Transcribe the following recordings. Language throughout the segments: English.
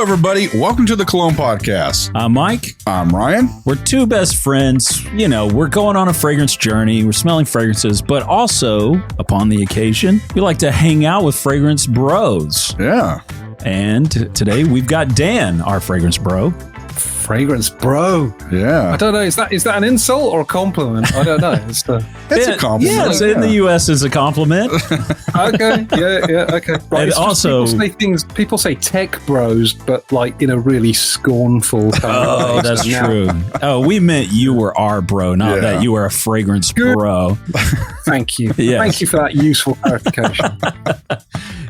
everybody. Welcome to the Cologne Podcast. I'm Mike. I'm Ryan. We're two best friends. You know, we're going on a fragrance journey. We're smelling fragrances, but also, upon the occasion, we like to hang out with fragrance bros. Yeah. And today we've got Dan, our fragrance bro. Fragrance bro. Yeah. I don't know. Is that an insult or a compliment? I don't know. It's a compliment. Yes, in the U.S. is a compliment. Okay. Yeah. Okay. Right. And also, people say tech bros, but like in a really scornful kind of way. That's true. Oh, we meant you were our bro, not that you were a fragrance bro. Thank you. Yes. Thank you for that useful clarification.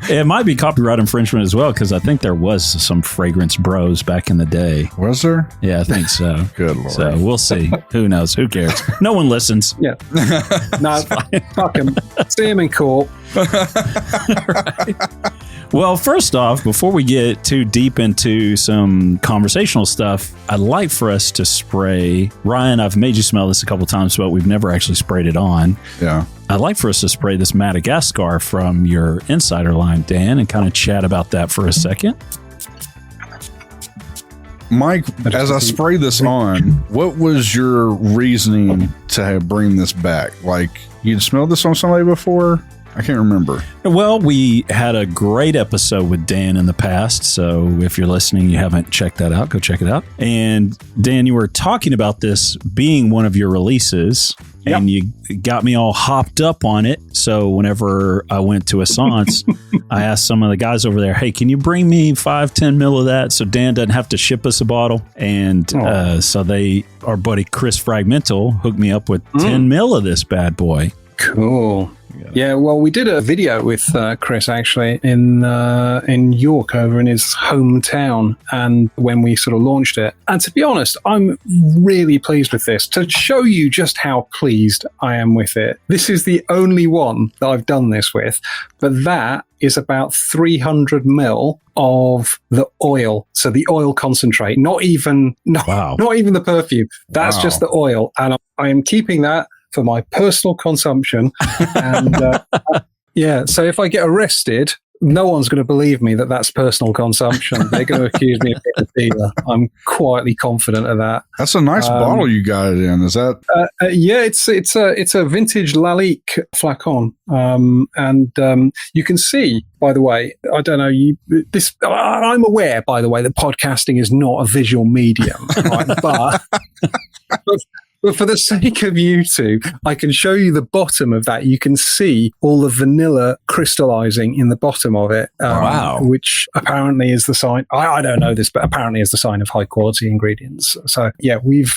It might be copyright infringement as well, because I think there was some fragrance bros back in the day. Was there? Yeah, I think so. Good Lord. So we'll see. Who knows? Who cares? No one listens. Yeah. No, fuck him. See him in court. Right. Well, first off, before we get too deep into some conversational stuff, I'd like for us to spray. Ryan, I've made you smell this a couple times, but we've never actually sprayed it on. Yeah. I'd like for us to spray this Madagascar from your Insider line, Dan, and kind of chat about that for a second. Mike, as I spray this on, what was your reasoning to bring this back? Like, you'd smelled this on somebody before? I can't remember. Well, we had a great episode with Dan in the past, so if you're listening, you haven't checked that out, go check it out. And Dan, you were talking about this being one of your releases, and you got me all hopped up on it. So whenever I went to Essence, I asked some of the guys over there, hey, can you bring me 5-10 mil of that so Dan doesn't have to ship us a bottle? And so our buddy Chris Fragmental hooked me up with 10 mil of this bad boy. Cool. Yeah, well, we did a video with Chris actually in York, over in his hometown, and when we sort of launched it. And to be honest, I'm really pleased with this. To show you just how pleased I am with it, this is the only one that I've done this with, but that is about 300 mil of the oil. So the oil concentrate, not even the perfume. That's just the oil, and I am keeping that for my personal consumption. And so if I get arrested, no one's going to believe me that that's personal consumption. They're going to accuse me of being a dealer. I'm quietly confident of that. That's a nice bottle you got it in. Is that? Yeah, it's a vintage Lalique flacon, and you can see. By the way, I don't know I'm aware, by the way, that podcasting is not a visual medium, right? But for the sake of you two, I can show you the bottom of that. You can see all the vanilla crystallizing in the bottom of it. Which apparently is the sign. I don't know this, but apparently is the sign of high quality ingredients. So yeah, we've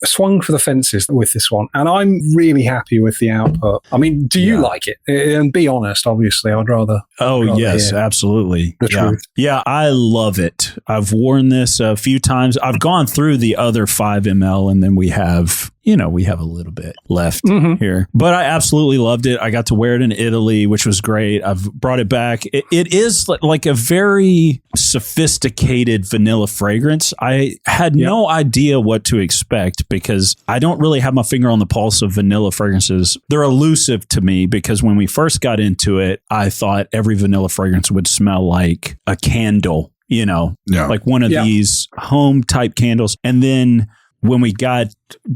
swung for the fences with this one, and I'm really happy with the output. I mean, do you like it? And be honest, obviously, I'd rather. Oh, yes, absolutely. The truth. Yeah, I love it. I've worn this a few times. I've gone through the other 5 ml, and then we have a little bit left here. But I absolutely loved it. I got to wear it in Italy, which was great. I've brought it back. It is like a very sophisticated vanilla fragrance. I had no idea what to expect because I don't really have my finger on the pulse of vanilla fragrances. They're elusive to me because when we first got into it, I thought every vanilla fragrance would smell like a candle, like one of these home type candles. And then when we got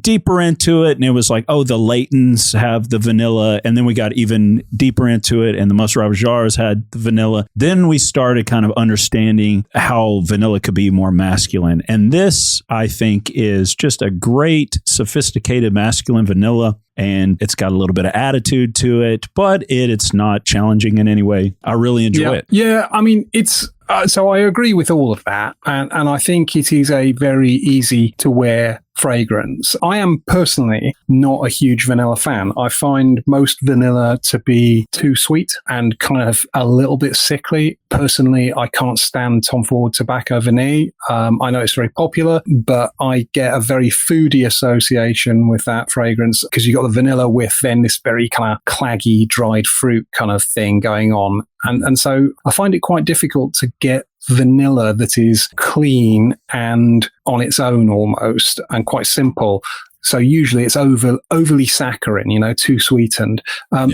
deeper into it and it was like, oh, the Laytons have the vanilla. And then we got even deeper into it and the Must Ravageurs had the vanilla. Then we started kind of understanding how vanilla could be more masculine. And this, I think, is just a great, sophisticated masculine vanilla. And it's got a little bit of attitude to it, but it's not challenging in any way. I really enjoy it. Yeah, I mean, it's... so I agree with all of that. And I think it is a very easy to wear fragrance. I am personally not a huge vanilla fan. I find most vanilla to be too sweet and kind of a little bit sickly. Personally, I can't stand Tom Ford Tobacco Vanille. I know it's very popular, but I get a very foodie association with that fragrance because you got the vanilla with then this very kind of claggy dried fruit kind of thing going on. And so I find it quite difficult to get vanilla that is clean and on its own almost and quite simple. So usually it's overly saccharine, too sweetened. I'm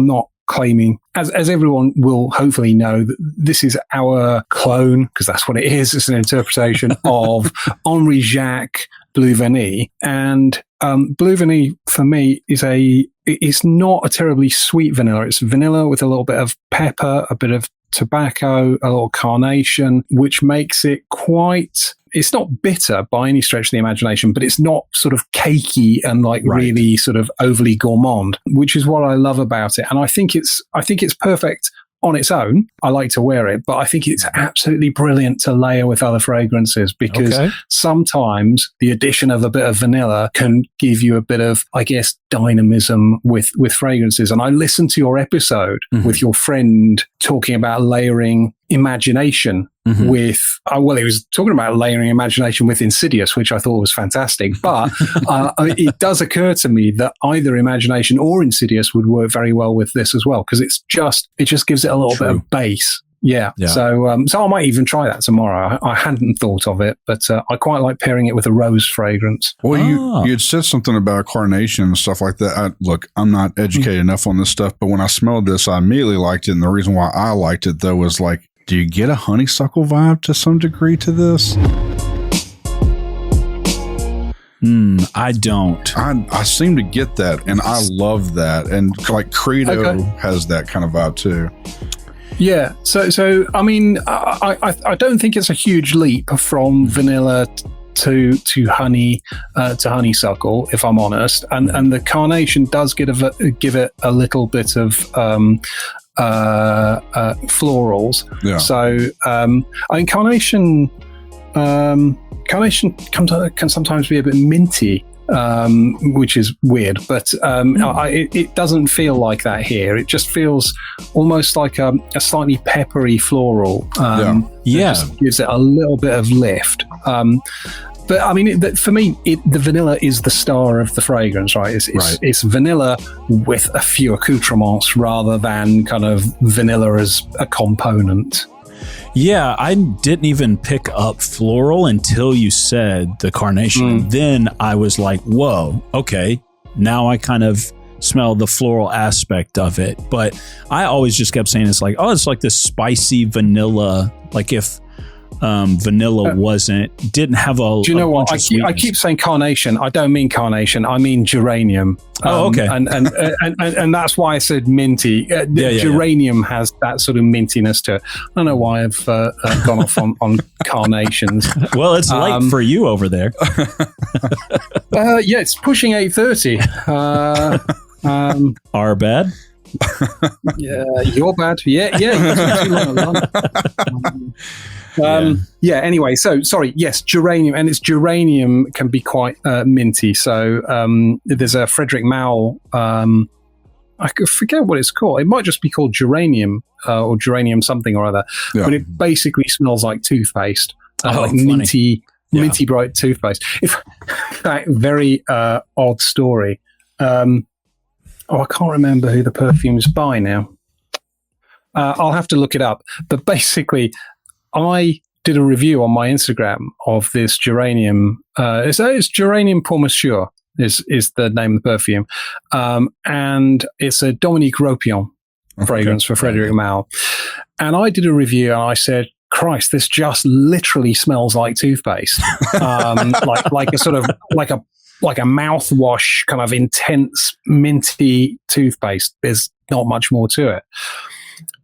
not claiming, as everyone will hopefully know, that this is our clone, because that's what it is. It's an interpretation of Henri Jacques Blue Vanille. And Blue Vanille, for me, it's not a terribly sweet vanilla. It's vanilla with a little bit of pepper, a bit of tobacco, a little carnation, which makes it it's not bitter by any stretch of the imagination, but it's not sort of cakey and really sort of overly gourmand, which is what I love about it. And I think it's perfect on its own. I like to wear it, but I think it's absolutely brilliant to layer with other fragrances, because sometimes the addition of a bit of vanilla can give you a bit of, I guess, dynamism with fragrances. And I listened to your episode with your friend talking about layering imagination with, he was talking about layering imagination with Insidious, which I thought was fantastic. But it does occur to me that either imagination or Insidious would work very well with this as well, because it just gives it a little bit of base. Yeah. So I might even try that tomorrow. I hadn't thought of it, but I quite like pairing it with a rose fragrance. Well, you had said something about carnation and stuff like that. Look, I'm not educated enough on this stuff, but when I smelled this, I immediately liked it. And the reason why I liked it, though, was like, do you get a honeysuckle vibe to some degree to this? I don't. I seem to get that, and I love that. And like Credo has that kind of vibe too. Yeah. So I mean, I don't think it's a huge leap from vanilla to honeysuckle, if I'm honest. And the carnation does give it a little bit of florals. Yeah. So I mean, carnation can sometimes be a bit minty, which is weird, but it doesn't feel like that here. It just feels almost like a slightly peppery floral. Just gives it a little bit of lift. But I mean, for me, the vanilla is the star of the fragrance, right? It's vanilla with a few accoutrements rather than kind of vanilla as a component. Yeah, I didn't even pick up floral until you said the carnation. Then I was like, whoa, okay. Now I kind of smell the floral aspect of it. But I always just kept saying it's like this spicy vanilla. Like if vanilla didn't have a. Do you know what? I keep saying carnation. I don't mean carnation. I mean geranium. Okay. And that's why I said minty. Geranium has that sort of mintiness to it. I don't know why I've gone off on carnations. Well, it's late for you over there. Yeah, it's pushing 8:30. Our bad. Yeah, you're bad. Anyway, so sorry. Yes, geranium, and its geranium can be quite minty. So there's a Frederick Malle. I forget what it's called. It might just be called geranium or geranium something or other. Yeah. But it basically smells like toothpaste, like minty bright toothpaste. In fact, very odd story. I can't remember who the perfume's by now. I'll have to look it up. But basically, I did a review on my Instagram of this geranium. It's Geranium Pour Monsieur is the name of the perfume. And it's a Dominique Ropion fragrance for Frederick Malle. And I did a review and I said, Christ, this just literally smells like toothpaste. Like a sort of like a mouthwash, kind of intense minty toothpaste. There's not much more to it.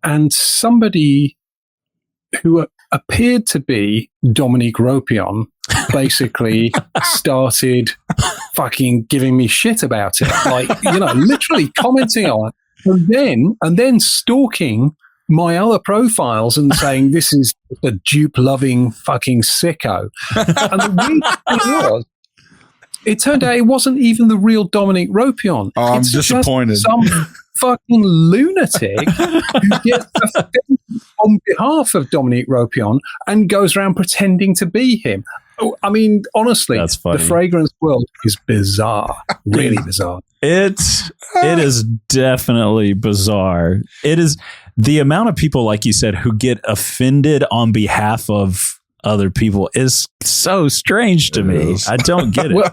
And somebody who appeared to be Dominique Ropion basically started fucking giving me shit about it. Like, literally commenting on it. And then stalking my other profiles and saying, this is a dupe-loving fucking sicko. And the weird thing was, it turned out it wasn't even the real Dominique Ropion. Oh, I'm disappointed. Just some fucking lunatic who gets offended on behalf of Dominique Ropion and goes around pretending to be him. I mean, honestly, the fragrance world is bizarre. Really bizarre. It is definitely bizarre. It is the amount of people, like you said, who get offended on behalf of other people is so strange to me. I don't get it.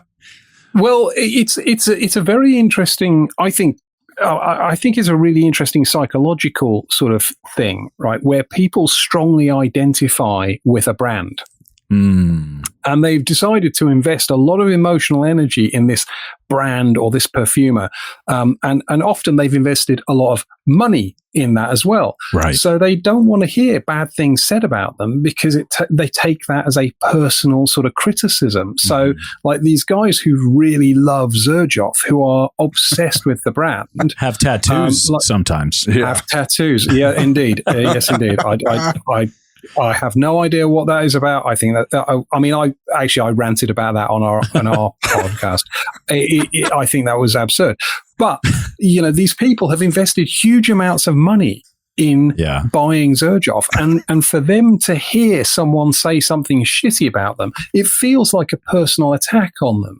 Well, it's a very interesting, I think, I think is a really interesting psychological sort of thing, right? Where people strongly identify with a brand. And they've decided to invest a lot of emotional energy in this brand or this perfumer. And often they've invested a lot of money in that as well. Right. So they don't want to hear bad things said about them because they take that as a personal sort of criticism. So like these guys who really love Xerjoff, who are obsessed with the brand. Have tattoos sometimes. Have tattoos. Yeah, indeed. Yes, indeed. I have no idea what that is about. I think that I ranted about that on our podcast. I think that was absurd. But these people have invested huge amounts of money in buying Xerjoff, and for them to hear someone say something shitty about them, it feels like a personal attack on them.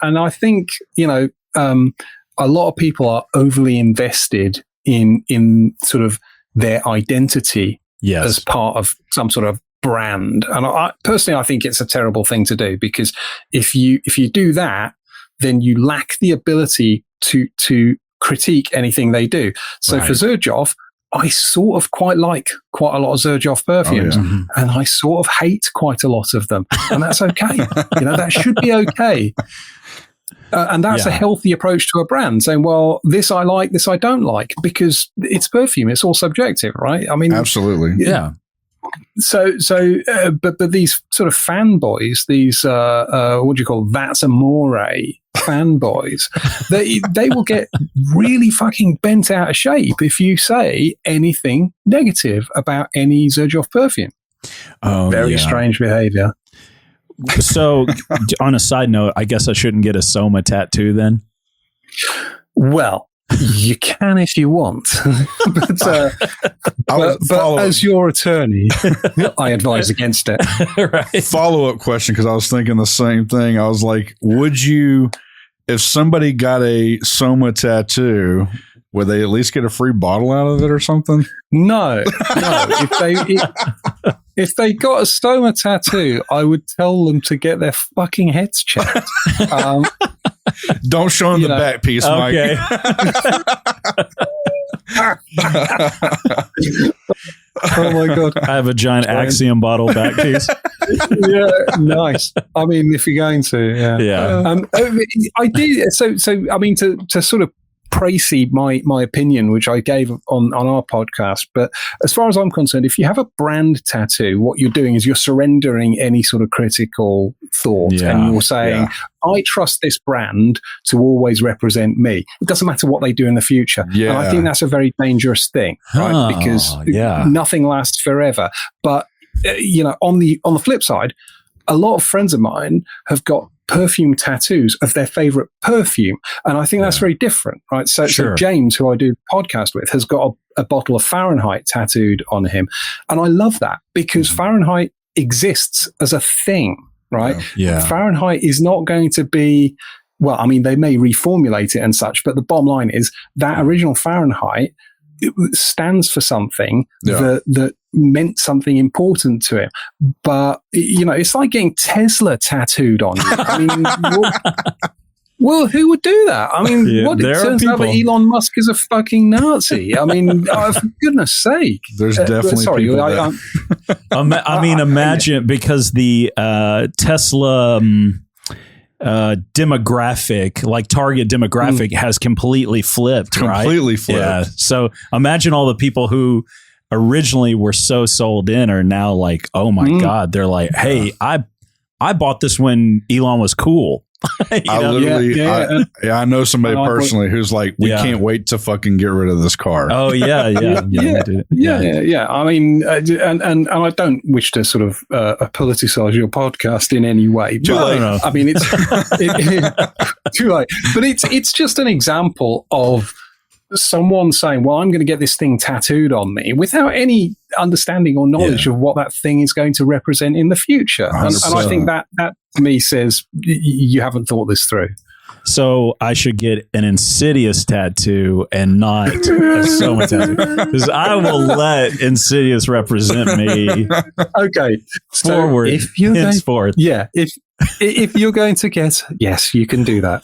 And I think a lot of people are overly invested in sort of their identity. Yes. As part of some sort of brand. And I think it's a terrible thing to do, because if you do that, then you lack the ability to critique anything they do. So for Xerjoff, I sort of quite like quite a lot of Xerjoff perfumes, and I sort of hate quite a lot of them. And that's okay. That should be okay. And that's a healthy approach to a brand, saying, well, this I like, this I don't like, because it's perfume. It's all subjective, right? I mean, absolutely. Yeah. But these sort of fanboys, these, what do you call, that's amore fanboys, they will get really fucking bent out of shape if you say anything negative about any Xerjoff perfume. Oh, very strange behavior. So, on a side note, I guess I shouldn't get a Soma tattoo then? Well, you can if you want. but as your attorney, I advise against it. Right. Follow-up question, because I was thinking the same thing. I was like, would you, if somebody got a Soma tattoo, would they at least get a free bottle out of it or something? No. If they got a Soma tattoo, I would tell them to get their fucking heads checked. Don't show them the back piece, Mike. Okay. Oh my God. I have a giant Axiom bottle back piece. Yeah, nice. I mean, if you're going to, yeah. I did. So I mean, to sort of precede my opinion, which I gave on our podcast. But as far as I'm concerned, if you have a brand tattoo, what you're doing is you're surrendering any sort of critical thought, and you're saying, I trust this brand to always represent me. It doesn't matter what they do in the future. Yeah. And I think that's a very dangerous thing, right? Because nothing lasts forever. But on the flip side, a lot of friends of mine have got perfume tattoos of their favorite perfume, and I think that's very different, right? So James, who I do podcast with, has got a bottle of Fahrenheit tattooed on him, and I love that because Fahrenheit exists as a thing, right? Fahrenheit is not going to be, well, I mean, they may reformulate it and such, but the bottom line is that original Fahrenheit, it stands for something that meant something important to him. But, it's like getting Tesla tattooed on you. I mean, well, who would do that? I mean, it turns out that Elon Musk is a fucking Nazi. I mean, for goodness sake. There's definitely people I mean, imagine, because the Tesla demographic, like target demographic, has completely flipped, Completely flipped. Yeah. So imagine all the people who originally were so sold in are now like, oh my God, they're like, hey, I bought this when Elon was cool. I know somebody personally who's like, we can't wait to fucking get rid of this car. Oh yeah. I mean, and I don't wish to sort of politicize your podcast in any way. But, I mean, it's too late. But it's just an example of someone saying, well, I'm going to get this thing tattooed on me without any understanding or knowledge of what that thing is going to represent in the future. And I think that to me says you haven't thought this through. So I should get an Insidious tattoo and not a Soma tattoo, because I will let Insidious represent me. Okay, forward. If you're henceforth. If you're going to get, yes, you can do that.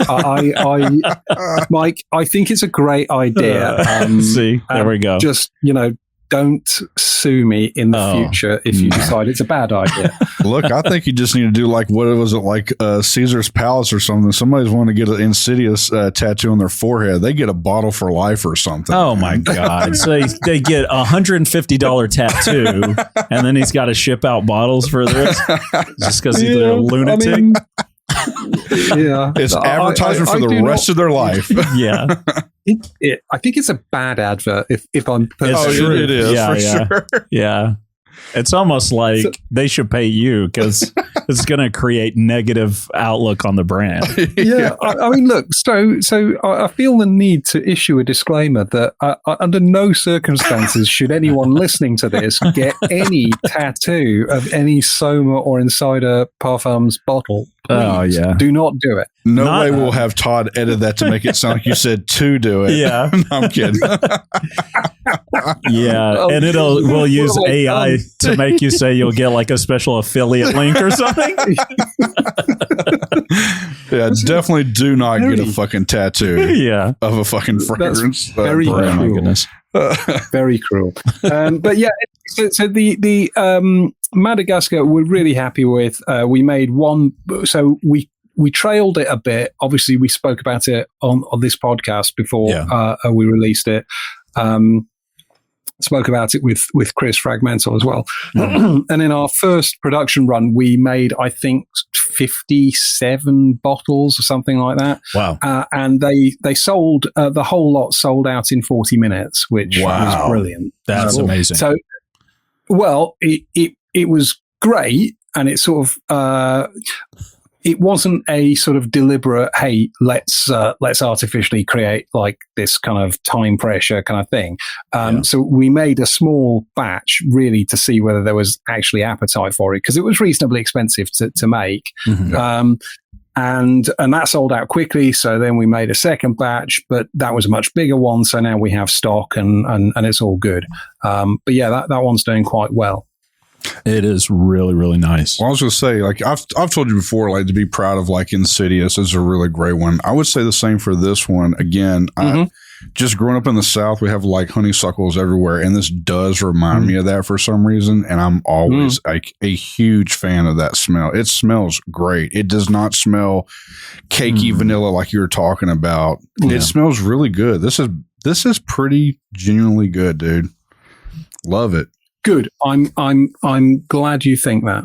Mike, I think it's a great idea. See, there we go. Just, don't sue me in the future if you decide it's a bad idea. Look, I think you just need to do like, what was it, like Caesar's Palace or something? Somebody's wanting to get an Insidious tattoo on their forehead. They get a bottle for life or something. Oh, my God. So they get a $150 tattoo, and then he's got to ship out bottles for this just because he's a lunatic. It's advertisement for the rest of their life. Yeah. I think it's a bad advert if I'm it is for sure. Yeah. It's almost like they should pay you because it's going to create negative outlook on the brand. Yeah. I mean, look, so I feel the need to issue a disclaimer that under no circumstances should anyone listening to this get any tattoo of any Soma or Insider Parfums bottle. Please, do not do it. No way we'll have Todd edit that to make it sound like you said to do it. Yeah. No, I'm kidding. Yeah. And we'll use AI to make you say you'll get like a special affiliate link or something. Yeah, definitely do not get a fucking tattoo of a fucking fragrance. Very cruel. Oh my goodness. Very cruel. But yeah, so the Madagascar we're really happy with. We made one, so we trailed it a bit. Obviously, we spoke about it on this podcast before we released it. Spoke about it with Chris Fragmental as well. And in our first production run, we made, I think, 57 bottles or something like that. Wow. And they sold, the whole lot sold out in 40 minutes, which was brilliant. That's amazing. So, well, it was great. And it sort of, it wasn't a sort of deliberate, hey, let's artificially create like this kind of time pressure kind of thing. So we made a small batch really to see whether there was actually appetite for it because it was reasonably expensive to make. Mm-hmm. And that sold out quickly. So then we made a second batch, but that was a much bigger one. So now we have stock and it's all good. But yeah, that one's doing quite well. It is really, really nice. Well, I was going to say, like, I've told you before, like, to be proud of, like, Insidious is a really great one. I would say the same for this one. Again, just growing up in the South, we have, like, honeysuckles everywhere, and this does remind me of that for some reason, and I'm always, like, a huge fan of that smell. It smells great. It does not smell cakey vanilla like you were talking about. Yeah. It smells really good. This is pretty genuinely good, dude. Love it. Good. I'm glad you think that.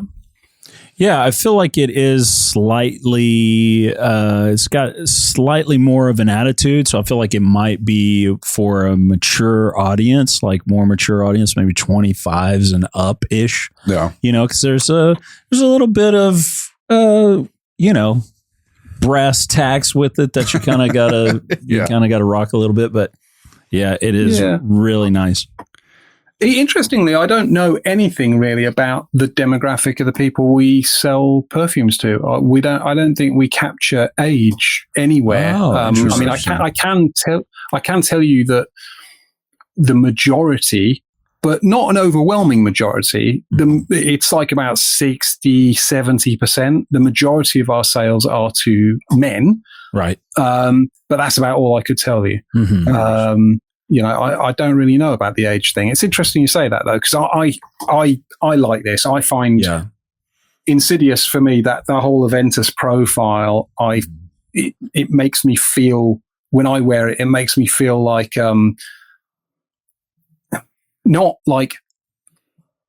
Yeah, I feel like it is slightly. It's got slightly more of an attitude, so I feel like it might be for a mature audience, like more mature audience, maybe 25s and up ish. Yeah, because there's a little bit of brass tacks with it that you kind of gotta rock a little bit, but yeah, it is really nice. Interestingly, I don't know anything really about the demographic of the people we sell perfumes to. I don't think we capture age anywhere. I mean, I can tell you that the majority, but not an overwhelming majority. It's like about 60-70%. The majority of our sales are to men, right? But that's about all I could tell you. Mm-hmm. I don't really know about the age thing. It's interesting you say that though, because I like this. I find Insidious for me that the whole Aventus profile. It makes me feel when I wear it. It makes me feel like not like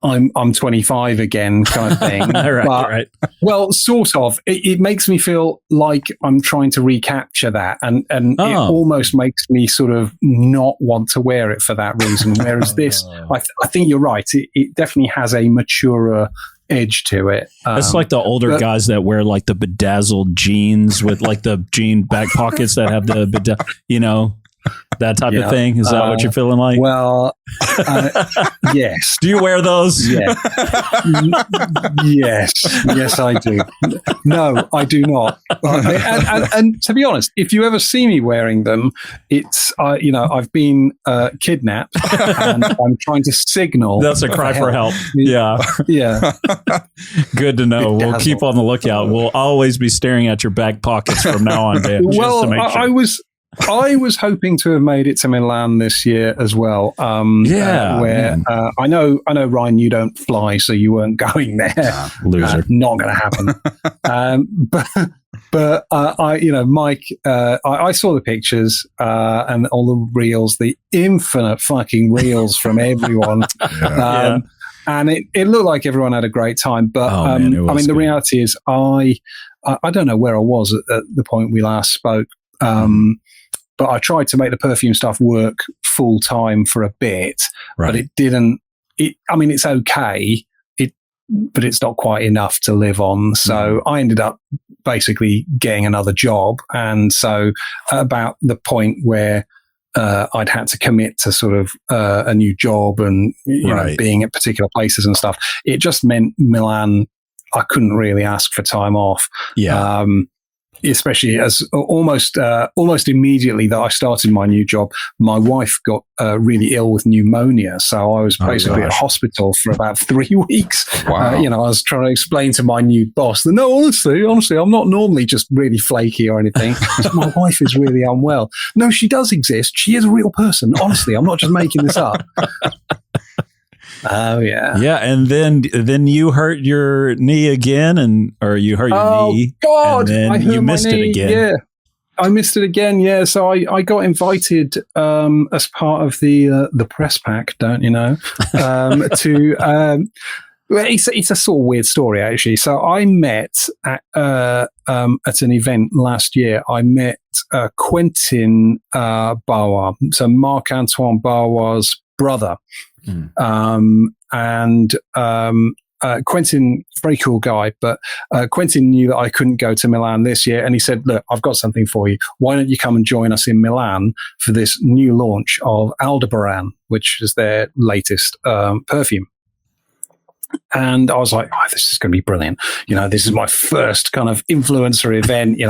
I'm 25 again kind of thing. right. Well, sort of. It makes me feel like I'm trying to recapture that, and it almost makes me sort of not want to wear it for that reason. Whereas this, I think you're right. It definitely has a maturer edge to it. It's like the older guys that wear like the bedazzled jeans with like the jean back pockets that have the That type of thing? Is that what you're feeling like? Well, yes. Do you wear those? Yeah. Yes, I do. No, I do not. And to be honest, if you ever see me wearing them, it's I've been kidnapped, and I'm trying to signal. That's a cry for help. Yeah. Good to know. We'll keep on the lookout. We'll always be staring at your back pockets from now on, Dan. Well, just to make sure. I was hoping to have made it to Milan this year as well. I know, Ryan, you don't fly, so you weren't going there. Loser. Not going to happen. Mike, I saw the pictures and all the reels, the infinite fucking reels from everyone. And it looked like everyone had a great time. But the reality is, I don't know where I was at the point we last spoke. But I tried to make the perfume stuff work full time for a bit, but it didn't. It's okay, but it's not quite enough to live on. So I ended up basically getting another job. And so at about the point where I'd had to commit to sort of a new job and being at particular places and stuff, it just meant Milan, I couldn't really ask for time off. Yeah. Especially as almost immediately that I started my new job, my wife got really ill with pneumonia. So I was basically at hospital for about 3 weeks. Wow. I was trying to explain to my new boss that, no, honestly, I'm not normally just really flaky or anything. My wife is really unwell. No, she does exist. She is a real person. Honestly, I'm not just making this up. Oh yeah, yeah, and then you hurt your knee again, or you hurt your knee. Oh God, and then you missed it again. Yeah, I missed it again. Yeah, so I got invited as part of the press pack, don't you know, to. It's a sort of weird story actually. So I met at an event last year. I met Quentin Bauer, so Marc-Antoine Bauer's brother. Quentin, very cool guy, but Quentin knew that I couldn't go to Milan this year, and he said, look, I've got something for you. Why don't you come and join us in Milan for this new launch of Aldebaran, which is their latest perfume? And I was like, this is going to be brilliant. This is my first kind of influencer event,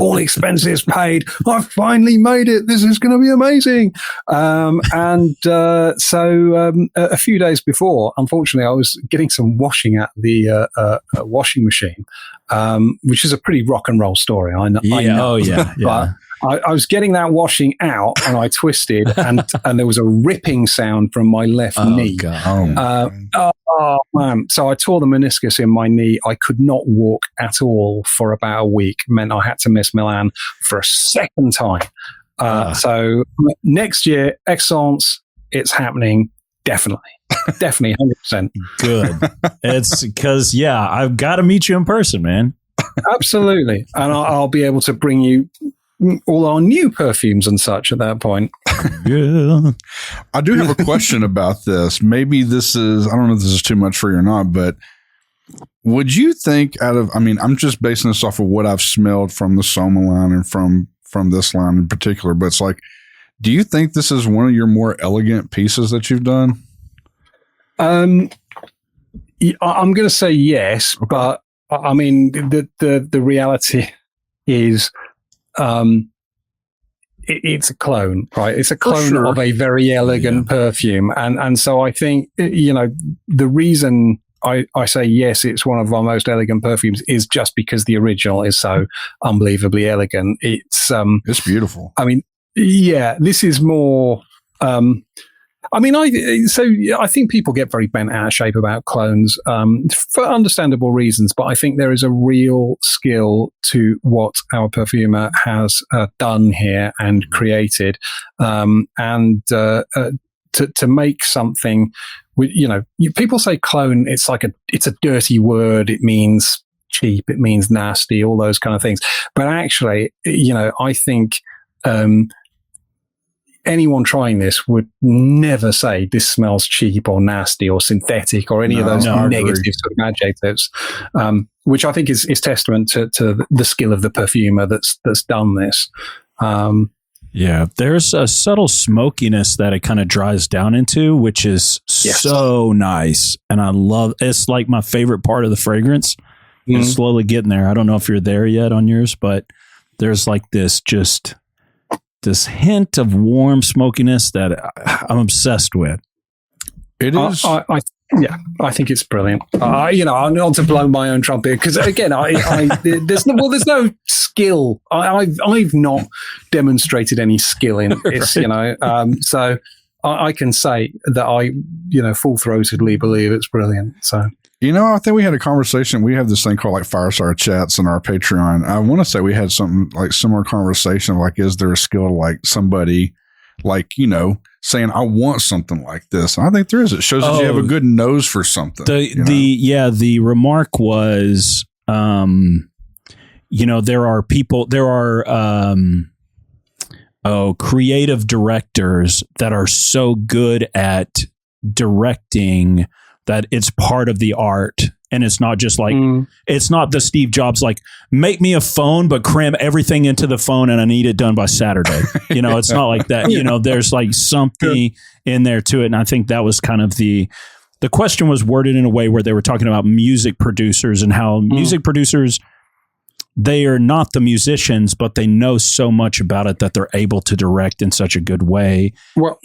all expenses paid. I've finally made it. This is going to be amazing. So a few days before, unfortunately, I was getting some washing at the washing machine, which is a pretty rock and roll story. I know. Oh, yeah. But I was getting that washing out, and I twisted, and there was a ripping sound from my left knee. Oh man! So I tore the meniscus in my knee. I could not walk at all for about a week. It meant I had to miss Milan for a second time. So next year, Aix-en-Provence, it's happening. Definitely, 100%. Good. It's because I've got to meet you in person, man. Absolutely, and I'll be able to bring you all our new perfumes and such at that point. Yeah. I do have a question about this. Maybe I don't know if this is too much for you or not, but would you think I'm just basing this off of what I've smelled from the Soma line and from this line in particular, but it's like, do you think this is one of your more elegant pieces that you've done? I'm going to say yes, okay. But the reality is, it's a clone, right? It's a clone of a very elegant perfume. And so I think, the reason I say yes, it's one of our most elegant perfumes is just because the original is so unbelievably elegant. It's beautiful. This is more, I think people get very bent out of shape about clones for understandable reasons, but I think there is a real skill to what our perfumer has done here and created, to make something. People say clone. It's like it's a dirty word. It means cheap. It means nasty. All those kind of things. But actually, I think. Anyone trying this would never say this smells cheap or nasty or synthetic or any of those negative sort of adjectives, which I think is testament to the skill of the perfumer that's done this. Yeah, there's a subtle smokiness that it kind of dries down into, which is so nice. And I love it's like my favorite part of the fragrance. It's slowly getting there. I don't know if you're there yet on yours, but there's like this hint of warm smokiness that I'm obsessed with. It is. I think it's brilliant. I'm not to blow my own trumpet because again, there's no skill. I've not demonstrated any skill in this, so I can say that I full-throatedly believe it's brilliant. So. I think we had a conversation. We have this thing called like Fireside Chats on our Patreon. I want to say we had something like similar conversation. Like, is there a skill to like somebody like, saying, I want something like this? And I think there is. It shows that you have a good nose for something. The remark was, there are creative directors that are so good at directing that it's part of the art. And it's not just like, it's not the Steve Jobs, like, make me a phone, but cram everything into the phone and I need it done by Saturday. It's not like that. There's like something in there to it. And I think that was kind of the question was worded in a way where they were talking about music producers and how music producers, they are not the musicians, but they know so much about it that they're able to direct in such a good way. Well,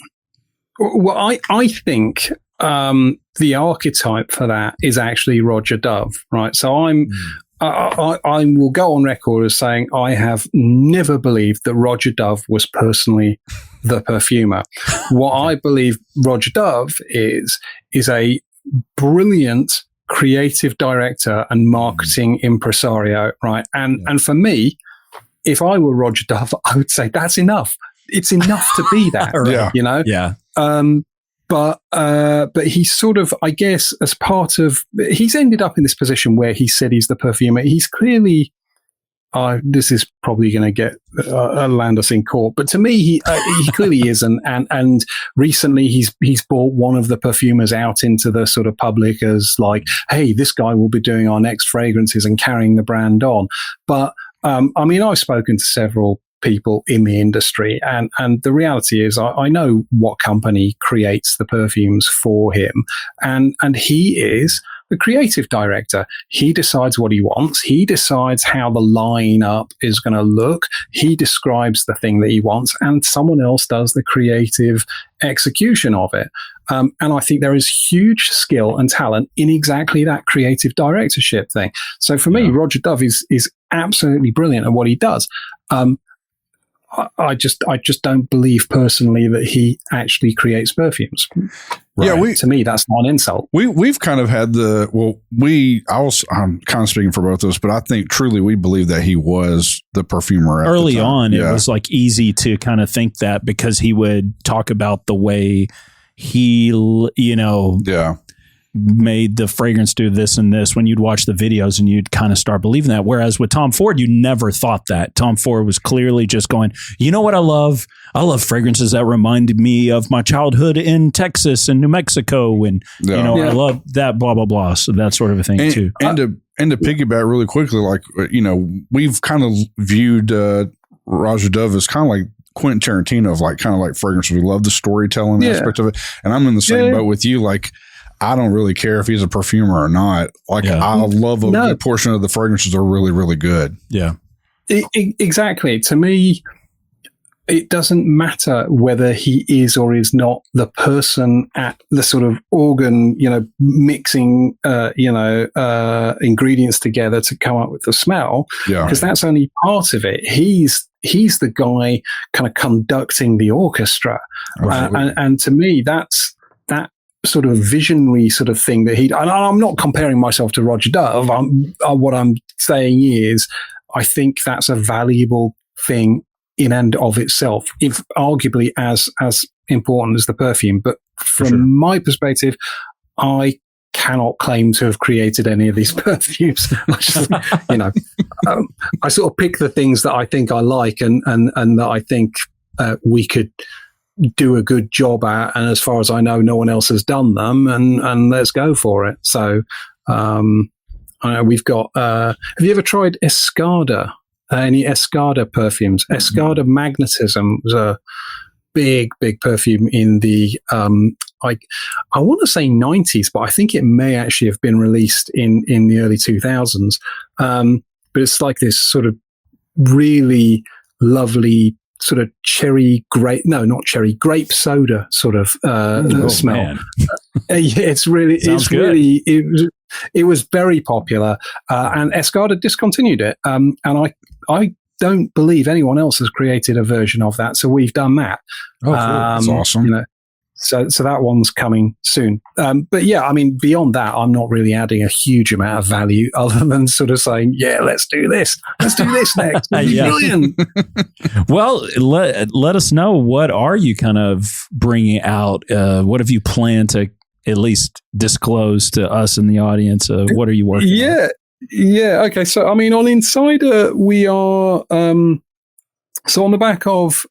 I think the archetype for that is actually Roger Dove, right? So I will go on record as saying I have never believed that Roger Dove was personally the perfumer. What I believe Roger Dove is a brilliant creative director and marketing impresario, right? And for me, if I were Roger Dove, I would say that's enough. It's enough to be that, Yeah. But he's sort of, I guess, as part of, he's ended up in this position where he said he's the perfumer. He's clearly, this is probably going to get land us in court, but to me, he clearly isn't. And recently, he's brought one of the perfumers out into the sort of public as like, hey, this guy will be doing our next fragrances and carrying the brand on. But I've spoken to several people in the industry, and the reality is I know what company creates the perfumes for him, and he is the creative director. He decides what he wants. He decides how the lineup is going to look. He describes the thing that he wants, and someone else does the creative execution of it. And I think there is huge skill and talent in exactly that creative directorship thing. So for me, Roger Dove is absolutely brilliant at what he does. I just don't believe personally that he actually creates perfumes. Right? Yeah, to me, that's not an insult. We've kind of had I'm kind of speaking for both of us, but I think truly we believe that he was the perfumer. Early on, it was like easy to kind of think that because he would talk about the way he, made the fragrance do this and this when you'd watch the videos, and you'd kind of start believing that. Whereas with Tom Ford, you never thought that. Tom Ford was clearly just going, you know what I love? I love fragrances that reminded me of my childhood in Texas and New Mexico. And, I love that, blah, blah, blah. So that sort of a thing too. And to piggyback really quickly, like, we've kind of viewed Roger Dove as kind of like Quentin Tarantino of like, kind of like fragrances. We love the storytelling aspect of it. And I'm in the same boat with you. Like, I don't really care if he's a perfumer or not. Like, I love a good portion of the fragrances are really, really good. Yeah. Exactly. To me, it doesn't matter whether he is or is not the person at the sort of organ, mixing, ingredients together to come up with the smell. Yeah. Because that's only part of it. He's the guy kind of conducting the orchestra. And to me, that's that sort of visionary sort of thing that and I'm not comparing myself to Roger Dove. What I'm saying is, I think that's a valuable thing in and of itself, if arguably as important as the perfume. But from my perspective, I cannot claim to have created any of these perfumes. I sort of pick the things that I think I like and that I think we could do a good job at, and as far as I know, no one else has done them, and let's go for it. So I know we've got have you ever tried Escada any Escada perfumes. Escada Magnetism was a big perfume in the I want to say 90s, but I think it may actually have been released in the early 2000s. But it's like this sort of really lovely sort of grape soda sort of smell. It's really, it was very popular, and Escada discontinued it. And I don't believe anyone else has created a version of that, so we've done that. Oh, cool. That's awesome. So that one's coming soon. But yeah, I mean, beyond that, I'm not really adding a huge amount of value other than sort of saying, yeah, let's do this. Let's do this next. Brilliant. Well, let us know, what are you kind of bringing out? What have you planned to at least disclose to us in the audience? What are you working on? Yeah. Okay. So, I mean, on Insider, we are, so on the back of,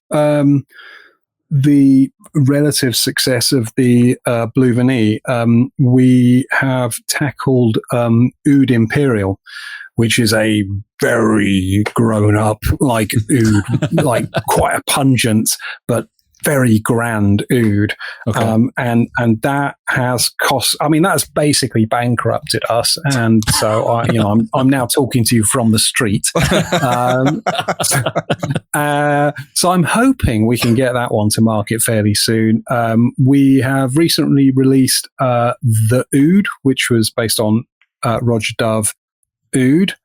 the relative success of the Blue Vanille, we have tackled Oud Imperial, which is a very grown up like oud, like quite a pungent but very grand oud. Okay. And that has cost, I mean, that's basically bankrupted us. And so I'm now talking to you from the street. So I'm hoping we can get that one to market fairly soon. We have recently released the Oud, which was based on Roger Dove Oud.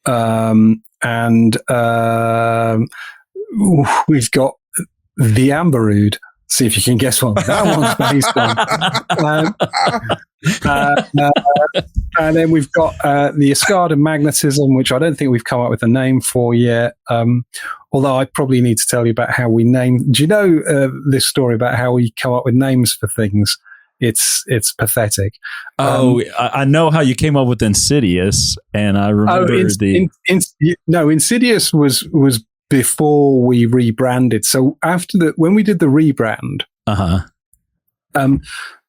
And we've got the Amber Oud. See if you can guess what that one's based on. And then we've got the Escada Magnetism, which I don't think we've come up with a name for yet. Although I probably need to tell you about how we name. Do you know this story about how we come up with names for things? It's pathetic. I know how you came up with Insidious, and I remember Insidious was before we rebranded. So when we did the rebrand,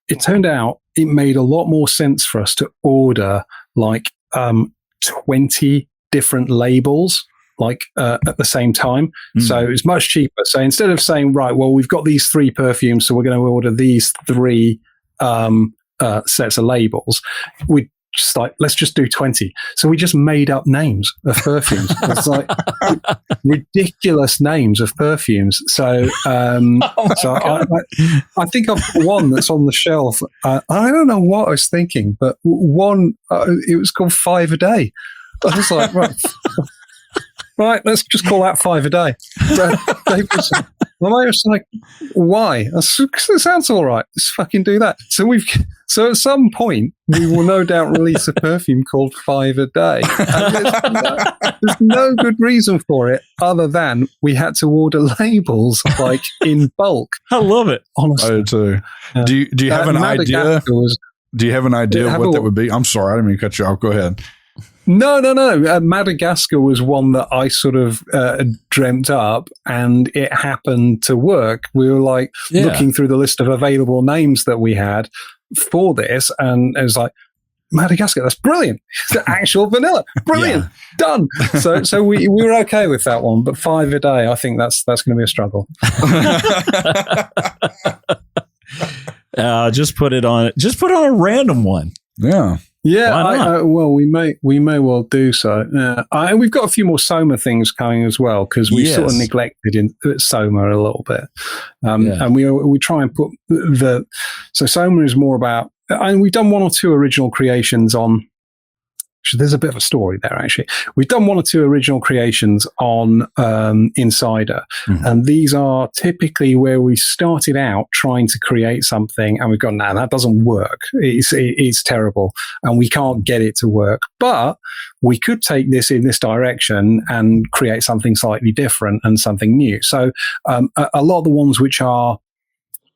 it turned out it made a lot more sense for us to order like 20 different labels like at the same time. So it's much cheaper. So instead of saying, right, well, we've got these 3 perfumes, so we're going to order these 3 sets of labels, we just like, let's just do 20. So we just made up names of perfumes. It's like ridiculous names of perfumes. So, I think I've got one that's on the shelf. I don't know what I was thinking, but one, it was called 5 a Day. I was like, right, let's just call that 5 a Day. So I was like, why? Because it sounds all right. Let's fucking do that. So at some point, we will no doubt release a perfume called 5 a Day. And there's no good reason for it other than we had to order labels like in bulk. I love it. Honestly. I do too. Do you have an idea? Do you have an idea of what that would be? I'm sorry, I didn't mean to cut you off. Go ahead. No. Madagascar was one that I sort of dreamt up, and it happened to work. We were like looking through the list of available names that we had for this, and it was like, Madagascar, that's brilliant. The actual vanilla. Brilliant. Done. So we were okay with that one, but 5 a Day, I think that's going to be a struggle. Just put it on a random one. Yeah. Yeah, well, we may well do so. And we've got a few more Soma things coming as well, because we sort of neglected Soma a little bit. And we try and put so Soma is more about, and we've done 1 or 2 original creations on. There's a bit of a story there, actually. We've done 1 or 2 original creations on Insider, and these are typically where we started out trying to create something, and we've gone, no, that doesn't work. It's terrible, and we can't get it to work. But we could take this in this direction and create something slightly different and something new. So a lot of the ones which are,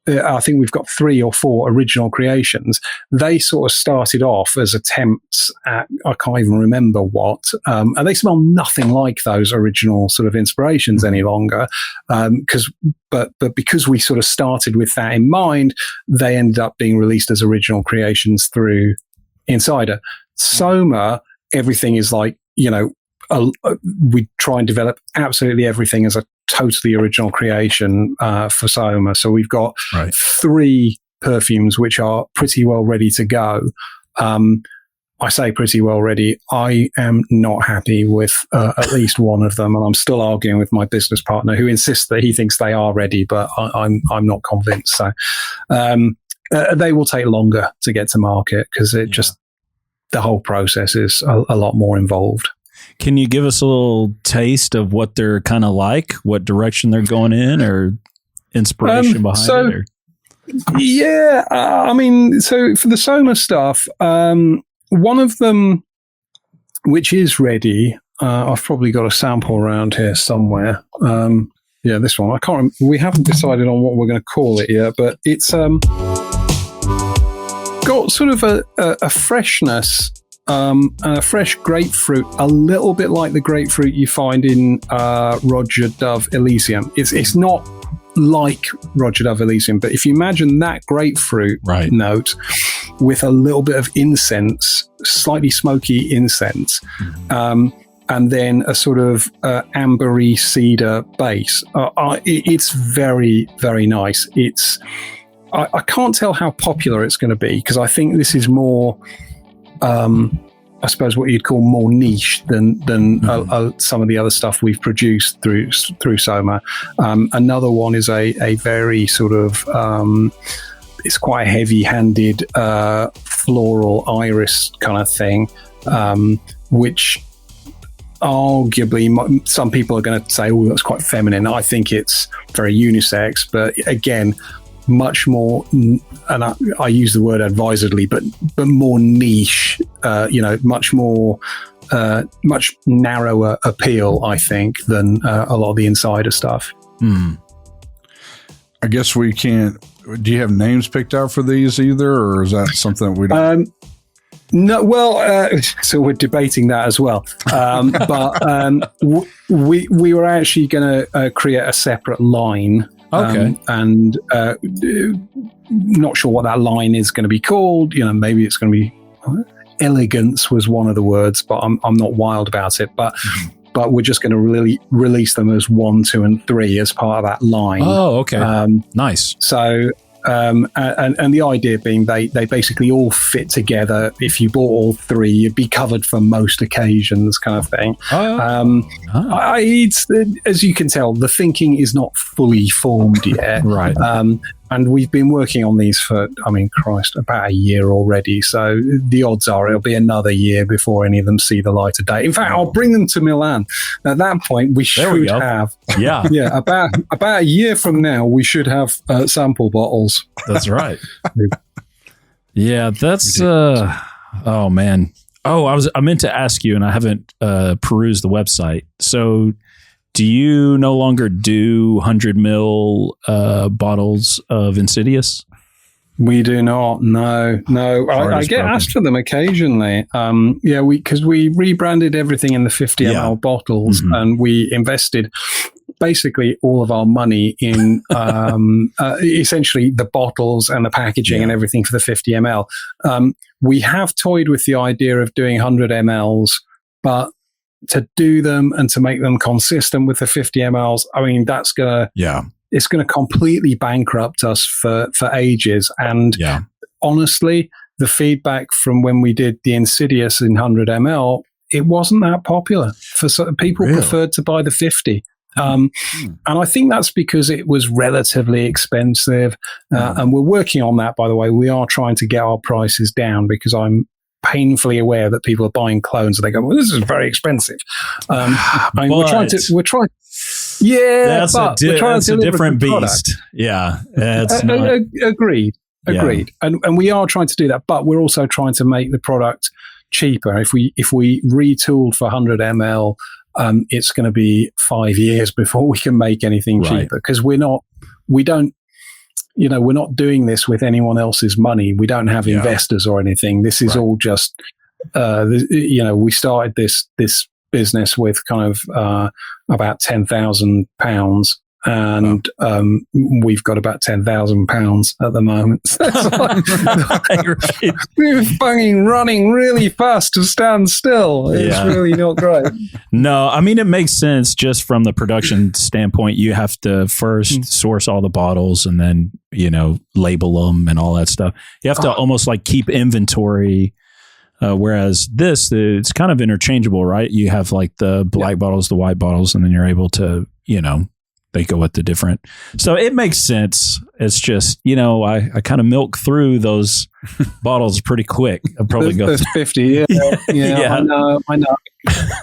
I think we've got 3 or 4 original creations. They sort of started off as attempts at, I can't even remember what, and they smell nothing like those original sort of inspirations any longer. But because we sort of started with that in mind, they ended up being released as original creations through Insider. Soma, everything is like, we try and develop absolutely everything as a totally original creation for Soma. So we've got 3 perfumes which are pretty well ready to go. I say pretty well ready. I am not happy with at least one of them, and I'm still arguing with my business partner, who insists that he thinks they are ready, but I'm not convinced. So they will take longer to get to market because the whole process is a lot more involved. Can you give us a little taste of what they're kind of like, what direction they're going in, or inspiration behind it? Or? Yeah, I mean, so for the Soma stuff, one of them, which is ready, I've probably got a sample around here somewhere. Yeah, this one. I can't remember. We haven't decided on what we're going to call it yet, but it's got sort of a freshness, a fresh grapefruit, a little bit like the grapefruit you find in Roger Dove Elysium. It's not like Roger Dove Elysium, but if you imagine that grapefruit note with a little bit of incense, slightly smoky incense, and then a sort of ambery cedar base, it's very, very nice. I can't tell how popular it's going to be because I think this is more, I suppose, what you'd call more niche than some of the other stuff we've produced through Soma. Another one is a very sort of it's quite a heavy-handed floral iris kind of thing, which arguably some people are going to say, "Oh, that's quite feminine." I think it's very unisex, but again, much more, and I use the word advisedly, but more niche, much more, much narrower appeal, I think, than a lot of the Insider stuff. I guess we can't. Do you have names picked out for these either, or is that something we don't? No, well, so we're debating that as well. But we were actually going to create a separate line. Okay. And not sure what that line is going to be called. Maybe it's going to be elegance was one of the words, but I'm not wild about it. But we're just going to really release them as 1, 2, and 3 as part of that line. Oh, okay. Nice. So. And the idea being they basically all fit together. If you bought all 3, you'd be covered for most occasions, kind of thing. It's, as you can tell, the thinking is not fully formed yet. Right. And we've been working on these for, about a year already. So the odds are it'll be another year before any of them see the light of day. In fact, I'll bring them to Milan. At that point, we should have. Yeah. Yeah. About a year from now, we should have sample bottles. That's right. Yeah. That's, oh man. Oh, I meant to ask you, and I haven't perused the website. So, do you no longer do 100 mil bottles of Insidious? We do not. No. I get asked for them occasionally. Because we rebranded everything in the 50 ml bottles, and we invested basically all of our money in essentially the bottles and the packaging and everything for the 50 ml. We have toyed with the idea of doing 100 mls, but to do them and to make them consistent with the 50 mls, that's it's going to completely bankrupt us for ages. And honestly, the feedback from when we did the Insidious in 100 ml, it wasn't that popular. People preferred to buy the 50. And I think that's because it was relatively expensive. And we're working on that, by the way. We are trying to get our prices down because I'm painfully aware that people are buying clones and they go, "Well, this is very expensive." We're trying. Yeah, that's a different beast. Yeah, it's not. Agreed. And we are trying to do that, but we're also trying to make the product cheaper. If we retooled for 100 ml, it's going to be 5 years before we can make anything cheaper because we're not doing this with anyone else's money. We don't have investors or anything. This is all just, we started this business with kind of about £10,000, and we've got about £10,000 at the moment. So it's like, we're fucking running really fast to stand still. It's really not great. No, I mean, it makes sense just from the production standpoint. You have to first source all the bottles and then, label them and all that stuff. You have to almost like keep inventory. Whereas it's kind of interchangeable, right? You have like the black bottles, the white bottles, and then you're able to, they go with the different. So it makes sense. It's just, I kind of milk through those bottles pretty quick. I'll probably go. There's 50. Yeah.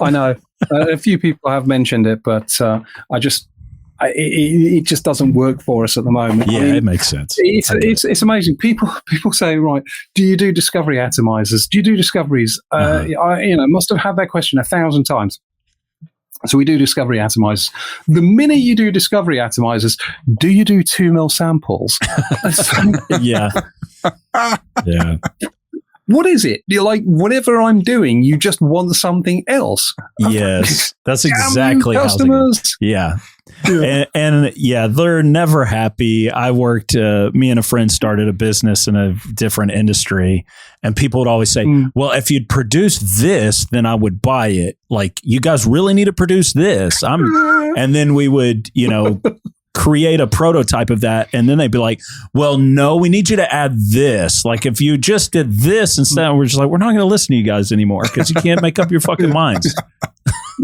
I know. A few people have mentioned it, but it just doesn't work for us at the moment. Yeah, it makes sense. It's amazing. People say, right, do you do discovery atomizers? Do you do discoveries? I must have had that question 1,000 times. So we do discovery atomizers. The minute you do discovery atomizers, do you do 2 ml samples? Yeah. Yeah. What is it? You're like, whatever I'm doing, you just want something else. Yes. That's exactly how customers. Yeah. And they're never happy. I worked, me and a friend started a business in a different industry, and people would always say, well, if you'd produce this, then I would buy it. Like, you guys really need to produce this. And then we would, create a prototype of that, and then they'd be like, well, no, we need you to add this. Like, if you just did this instead, we're just like, we're not going to listen to you guys anymore because you can't make up your fucking minds.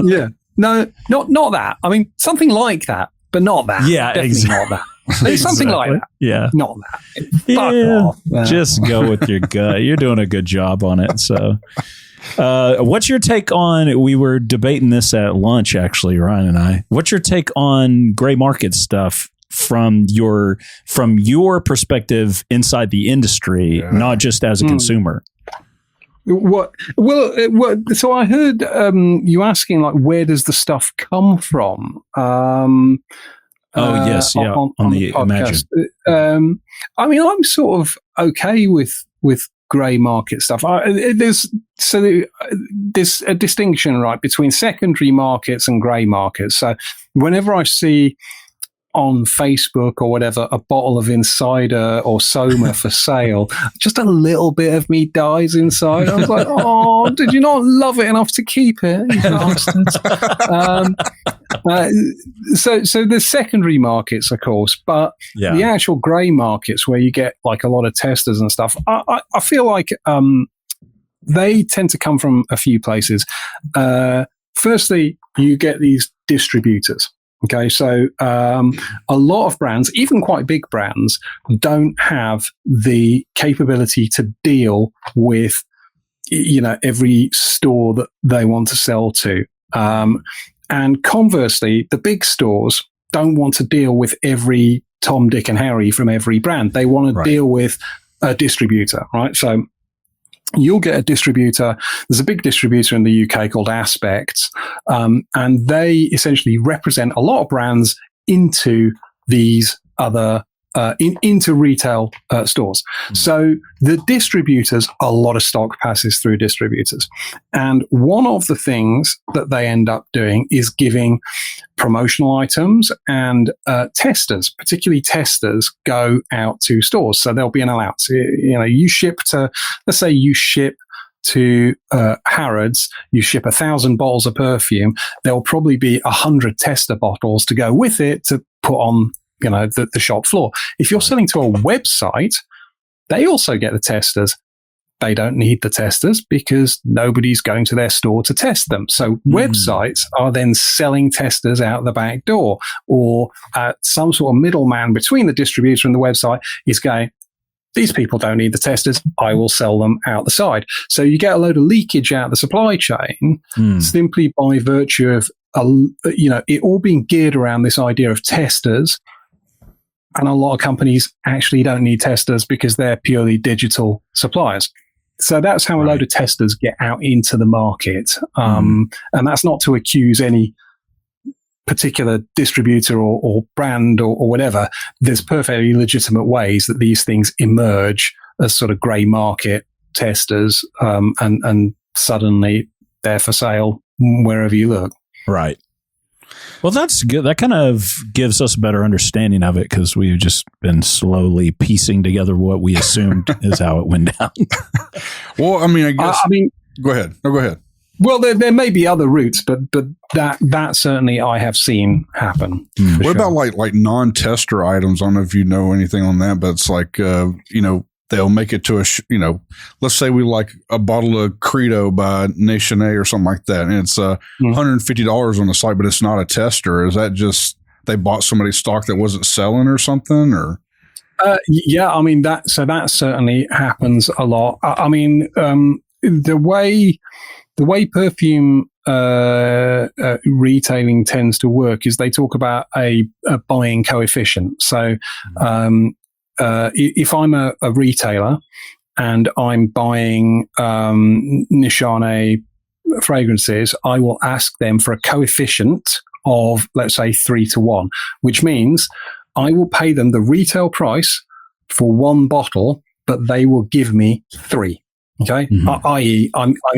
Yeah. No, not that. I mean, something like that, but not that. Yeah, definitely exactly. not that. Something like that. Yeah. Not that. Fuck off. Just go with your gut. You're doing a good job on it. So, what's your take on, we were debating this at lunch, actually, Ryan and I, what's your take on gray market stuff from your perspective inside the industry, not just as a consumer? What? Well, so I heard you asking, like, where does the stuff come from? Yes, yeah, on the podcast. Imagine. I mean, I'm sort of okay with grey market stuff. There's a distinction, right, between secondary markets and grey markets. So whenever I see on Facebook or whatever a bottle of Insider or Soma for sale, just a little bit of me dies inside. I was like, oh, did you not love it enough to keep it, you bastards? So there's secondary markets, of course, but the actual grey markets where you get like a lot of testers and stuff, I feel like they tend to come from a few places. Firstly, you get these distributors. Okay, so a lot of brands, even quite big brands, don't have the capability to deal with, every store that they want to sell to. And conversely, the big stores don't want to deal with every Tom, Dick, and Harry from every brand. They want to deal with a distributor, right? So you'll get a distributor. There's a big distributor in the UK called Aspect, and they essentially represent a lot of brands into these other into retail stores. So the distributors, a lot of stock passes through distributors, and one of the things that they end up doing is giving promotional items, and testers, particularly testers, go out to stores. So there'll be an allowance. You ship to, let's say you ship to Harrods, you ship 1,000 bottles of perfume. There'll probably be 100 tester bottles to go with it to put on, the shop floor. If you're selling to a website, they also get the testers. They don't need the testers because nobody's going to their store to test them. So websites are then selling testers out the back door, or some sort of middleman between the distributor and the website is going, these people don't need the testers, I will sell them out the side. So you get a load of leakage out the supply chain simply by virtue of it all being geared around this idea of testers. And a lot of companies actually don't need testers because they're purely digital suppliers. So that's how a load of testers get out into the market. And that's not to accuse any particular distributor or brand or whatever. There's perfectly legitimate ways that these things emerge as sort of grey market testers, and suddenly they're for sale wherever you look. Right. Well, that's good. That kind of gives us a better understanding of it because we've just been slowly piecing together what we assumed is how it went down. Well, I mean, I guess. Go ahead. No, go ahead. Well, there may be other routes, but that certainly I have seen happen. What about like non-tester items? I don't know if you know anything on that, but it's like they'll make it to let's say we like a bottle of Credo by Nation A or something like that, and it's $150 on the site, but it's not a tester. Is that just they bought somebody's stock that wasn't selling or something, or? Yeah, I mean that certainly happens a lot. I mean, the way perfume retailing tends to work is they talk about a buying coefficient. So if I'm a retailer and I'm buying Nishane fragrances, I will ask them for a coefficient of, let's say, 3-1, which means I will pay them the retail price for one bottle, but they will give me 3. Okay, i.e.,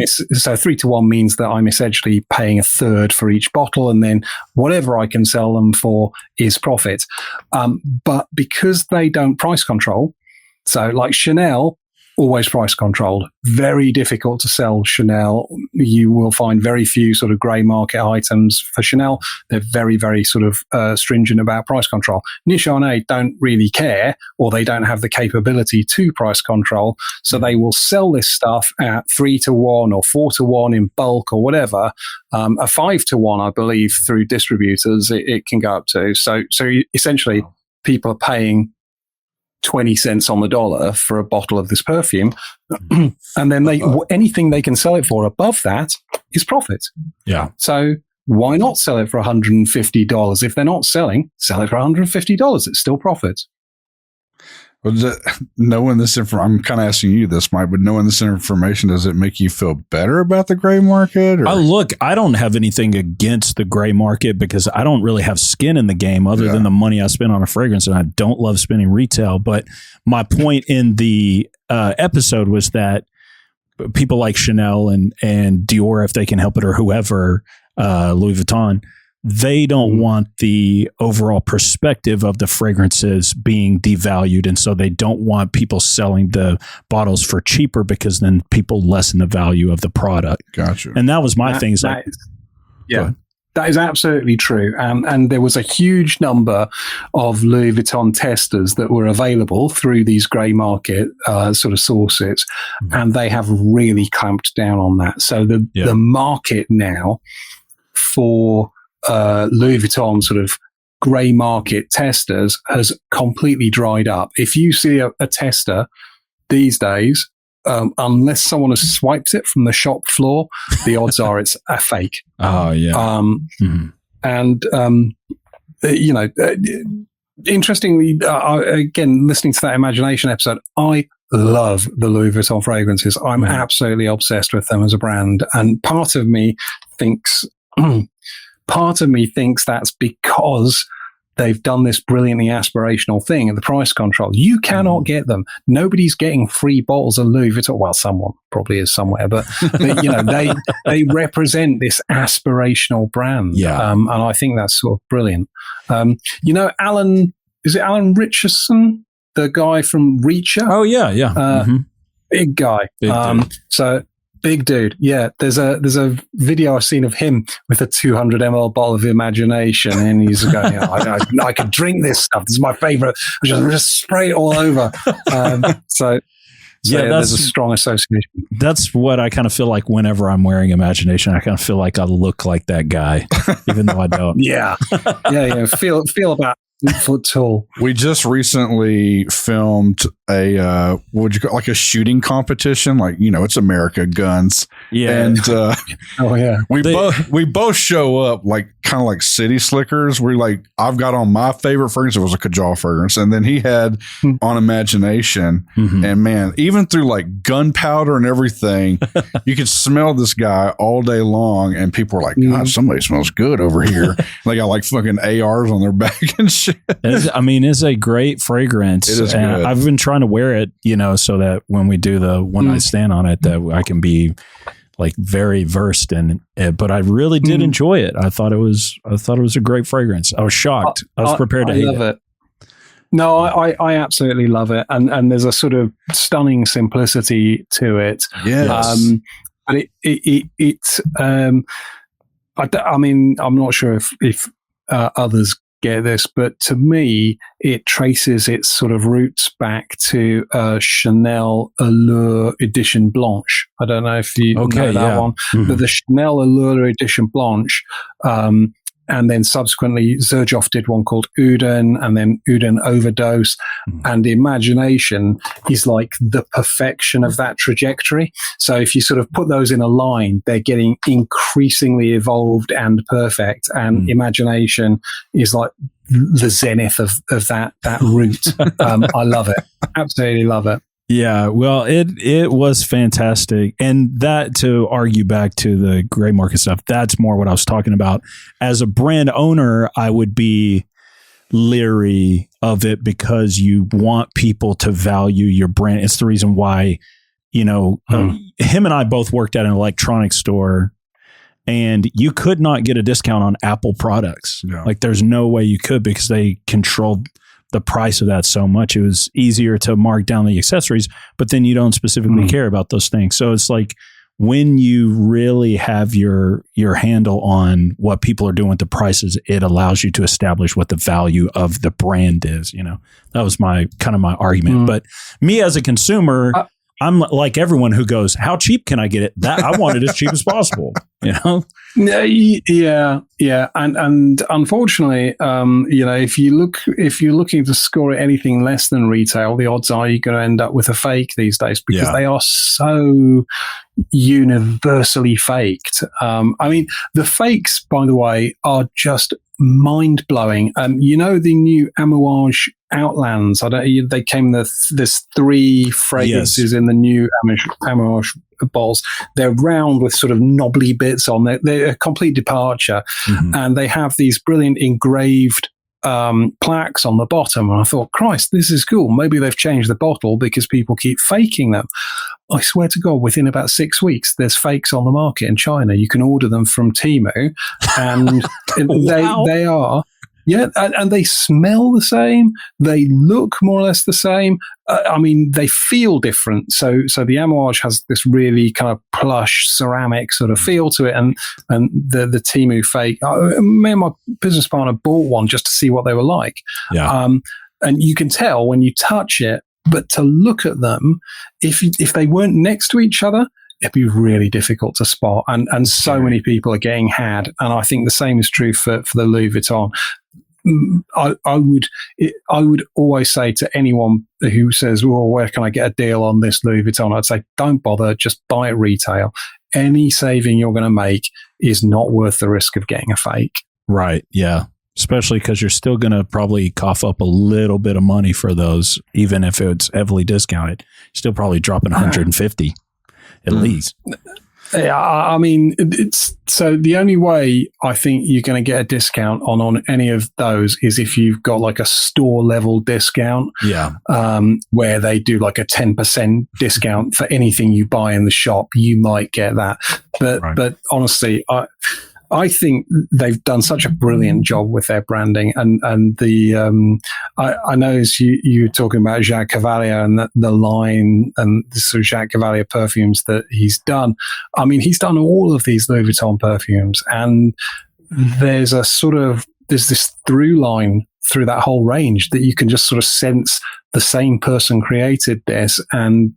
so 3-1 means that I'm essentially paying a third for each bottle, and then whatever I can sell them for is profit. But because they don't price control, so like Chanel, always price controlled. Very difficult to sell Chanel. You will find very few sort of grey market items for Chanel. They're very, very sort of stringent about price control. Nishane don't really care, or they don't have the capability to price control. So they will sell this stuff at 3-1 or 4-1 in bulk or whatever. A 5-1, I believe, through distributors, it can go up to. So essentially, people are paying 20 cents on the dollar for a bottle of this perfume. And then anything they can sell it for above that is profit. Yeah. So why not sell it for $150? If they're not selling, sell it for $150. It's still profit. Knowing this information, I'm kind of asking you this, Mike, but knowing this information, does it make you feel better about the gray market? Or? Look, I don't have anything against the gray market because I don't really have skin in the game other than the money I spend on a fragrance, and I don't love spending retail. But my point in the episode was that people like Chanel and Dior, if they can help it, or whoever, Louis Vuitton, they don't want the overall perspective of the fragrances being devalued. And so they don't want people selling the bottles for cheaper because then people lessen the value of the product. Gotcha. And that was my thing. That is absolutely true. And there was a huge number of Louis Vuitton testers that were available through these grey market sort of sources. And they have really clamped down on that. So the market now for Louis Vuitton sort of grey market testers has completely dried up. If you see a tester these days, unless someone has swiped it from the shop floor, the odds are it's a fake. Oh, yeah. And, interestingly, again, listening to that Imagination episode, I love the Louis Vuitton fragrances. I'm absolutely obsessed with them as a brand. And part of me thinks that's because they've done this brilliantly aspirational thing at the price control. You cannot get them. Nobody's getting free bottles of Louis Vuitton. Well, someone probably is somewhere, but they represent this aspirational brand. Yeah. And I think that's sort of brilliant. Alan Richardson, the guy from Reacher? Oh, yeah. Big guy. So big dude. Yeah. There's a video I've seen of him with a 200 ml bottle of Imagination, and he's going, I could drink this stuff. This is my favorite. I just spray it all over. There's a strong association. That's what I kind of feel like whenever I'm wearing Imagination. I kind of feel like I look like that guy, even though I don't. Yeah. Feel about foot tall. We just recently filmed a a shooting competition, it's America guns. Yeah. And we both show up kind of like city slickers. I've got on my favorite fragrance. It was a Kajal fragrance, and then he had on Imagination. And man, even through gunpowder and everything, you could smell this guy all day long, and people were like, God, somebody smells good over here. They got fucking ARs on their back and shit. It's a great fragrance. It is good. I've been trying to wear it, so that when we do the one night stand on it, that I can be like very versed in it, but I really did enjoy it. I thought it was a great fragrance. I was shocked. I was prepared to hate it. No, I absolutely love it, and there's a sort of stunning simplicity to it. Yes. But I mean, I'm not sure if others get this, but to me, it traces its sort of roots back to Chanel Allure Edition Blanche. I don't know if you know that one, but the Chanel Allure Edition Blanche, and then subsequently Xerjoff did one called Uden, and then Uden Overdose, and Imagination is like the perfection of that trajectory. So if you sort of put those in a line, they're getting increasingly evolved and perfect, and Imagination is like the zenith of that route. I love it. Absolutely love it. Yeah, well, it was fantastic. And that, to argue back to the gray market stuff, that's more what I was talking about. As a brand owner, I would be leery of it because you want people to value your brand. It's the reason why, him and I both worked at an electronics store, and you could not get a discount on Apple products. Yeah. Like, there's no way you could, because they controlled the price of that so much. It was easier to mark down the accessories, but then you don't specifically care about those things. So it's like, when you really have your handle on what people are doing with the prices, it allows you to establish what the value of the brand is. That was my argument. But me as a consumer, I'm like everyone who goes, how cheap can I get it? That I want it as cheap as possible, Yeah. And unfortunately, if you're looking to score at anything less than retail, the odds are you're going to end up with a fake these days, because they are so universally faked. I mean, the fakes, by the way, are just mind blowing. The new Amouage Outlands. They came. There's 3 fragrances in the new Amouage bottles. They're round with sort of knobbly bits on. They're a complete departure, and they have these brilliant engraved plaques on the bottom. And I thought, Christ, this is cool. Maybe they've changed the bottle because people keep faking them. I swear to God, within about 6 weeks, there's fakes on the market in China. You can order them from Temu, and wow. they are. Yeah, and they smell the same. They look more or less the same. They feel different. So the Amouage has this really kind of plush ceramic sort of feel to it, and the Temu fake. Me and my business partner bought one just to see what they were like. Yeah. And you can tell when you touch it, but to look at them, if they weren't next to each other, it'd be really difficult to spot. And so many people are getting had. And I think the same is true for the Louis Vuitton. I would always say to anyone who says, well, where can I get a deal on this Louis Vuitton? I'd say, don't bother, just buy it retail. Any saving you're going to make is not worth the risk of getting a fake. Right. Yeah. Especially because you're still going to probably cough up a little bit of money for those, even if it's heavily discounted. Still probably dropping 150 at least. Yeah, it's so the only way I think you're going to get a discount on any of those is if you've got like a store level discount, where they do like a 10% discount for anything you buy in the shop. You might get that, but honestly, I think they've done such a brilliant job with their branding, and I know as you were talking about Jacques Cavalier and the line and the sort of Jacques Cavalier perfumes that he's done. I mean, he's done all of these Louis Vuitton perfumes, and there's this through line through that whole range that you can just sort of sense the same person created this, and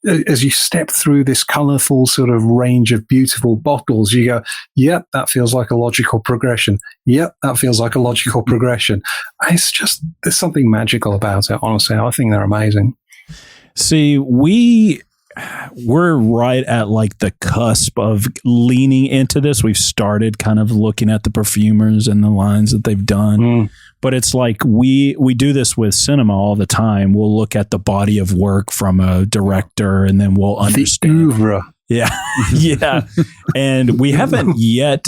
as you step through this colorful sort of range of beautiful bottles, you go, yep, that feels like a logical progression. Yep, that feels like a logical progression. It's just, there's something magical about it, honestly. I think they're amazing. See, we're right at like the cusp of leaning into this. We've started kind of looking at the perfumers and the lines that they've done. But it's like we do this with cinema all the time. We'll look at the body of work from a director, and then we'll understand. The oeuvre. Yeah. Yeah. And we haven't yet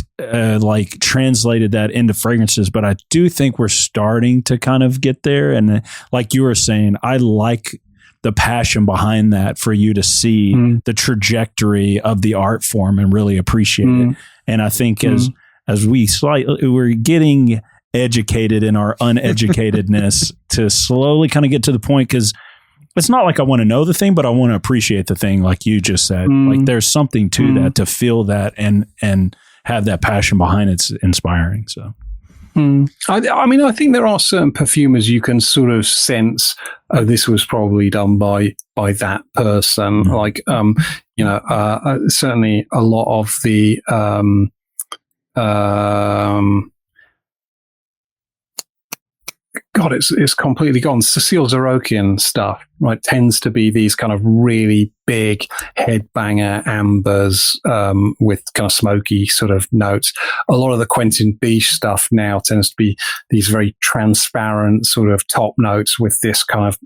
translated that into fragrances, but I do think we're starting to kind of get there. And like you were saying, I like the passion behind that for you to see the trajectory of the art form and really appreciate it. And I think as we're getting educated in our uneducatedness to slowly kind of get to the point, because it's not like I want to know the thing, but I want to appreciate the thing, like you just said. Like there's something to that, to feel that and have that passion behind it's inspiring. So I mean, I think there are certain perfumers you can sort of sense, oh, this was probably done by that person. Like, certainly a lot of the, God, it's completely gone. Cecile Zarokian stuff, right, tends to be these kind of really big headbanger ambers with kind of smoky sort of notes. A lot of the Quentin Biche stuff now tends to be these very transparent sort of top notes with this kind of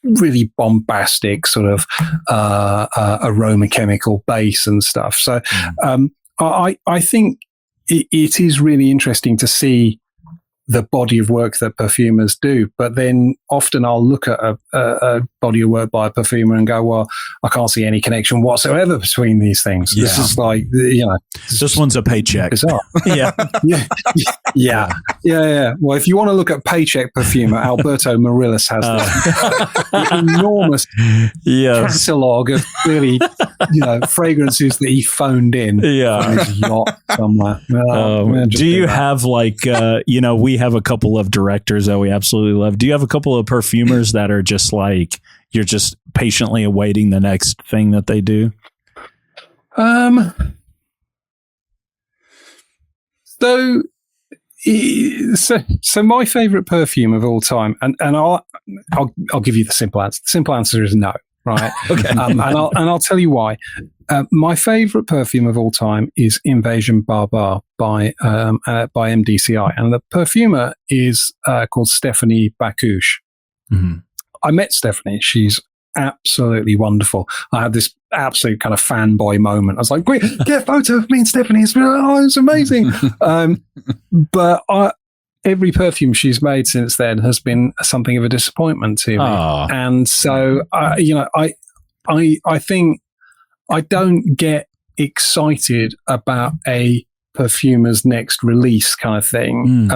really bombastic sort of aroma chemical base and stuff. So I think it is really interesting to see the body of work that perfumers do, but then often I'll look at a body of work by a perfumer and go, well, I can't see any connection whatsoever between these things. Yeah. This is like, this one's a paycheck. Bizarre. Yeah. Well, if you want to look at paycheck perfumer, Alberto Morillas has this enormous catalog of really, fragrances that he phoned in on his yacht somewhere. Do you have like, we have a couple of directors that we absolutely love. Do you have a couple of perfumers that are just like, you're just patiently awaiting the next thing that they do? So my favorite perfume of all time, and I'll give you the simple answer. The simple answer is no. Right. Okay. And I'll tell you why. My favorite perfume of all time is Invasion Barbar by MDCI, and the perfumer is called Stephanie Bacouche. I met Stephanie. She's absolutely wonderful. I had this absolute kind of fanboy moment. I was like, "Great, get a photo of me and Stephanie." It's amazing. But every perfume she's made since then has been something of a disappointment to me. Aww. And so, I think I don't get excited about a perfumer's next release kind of thing.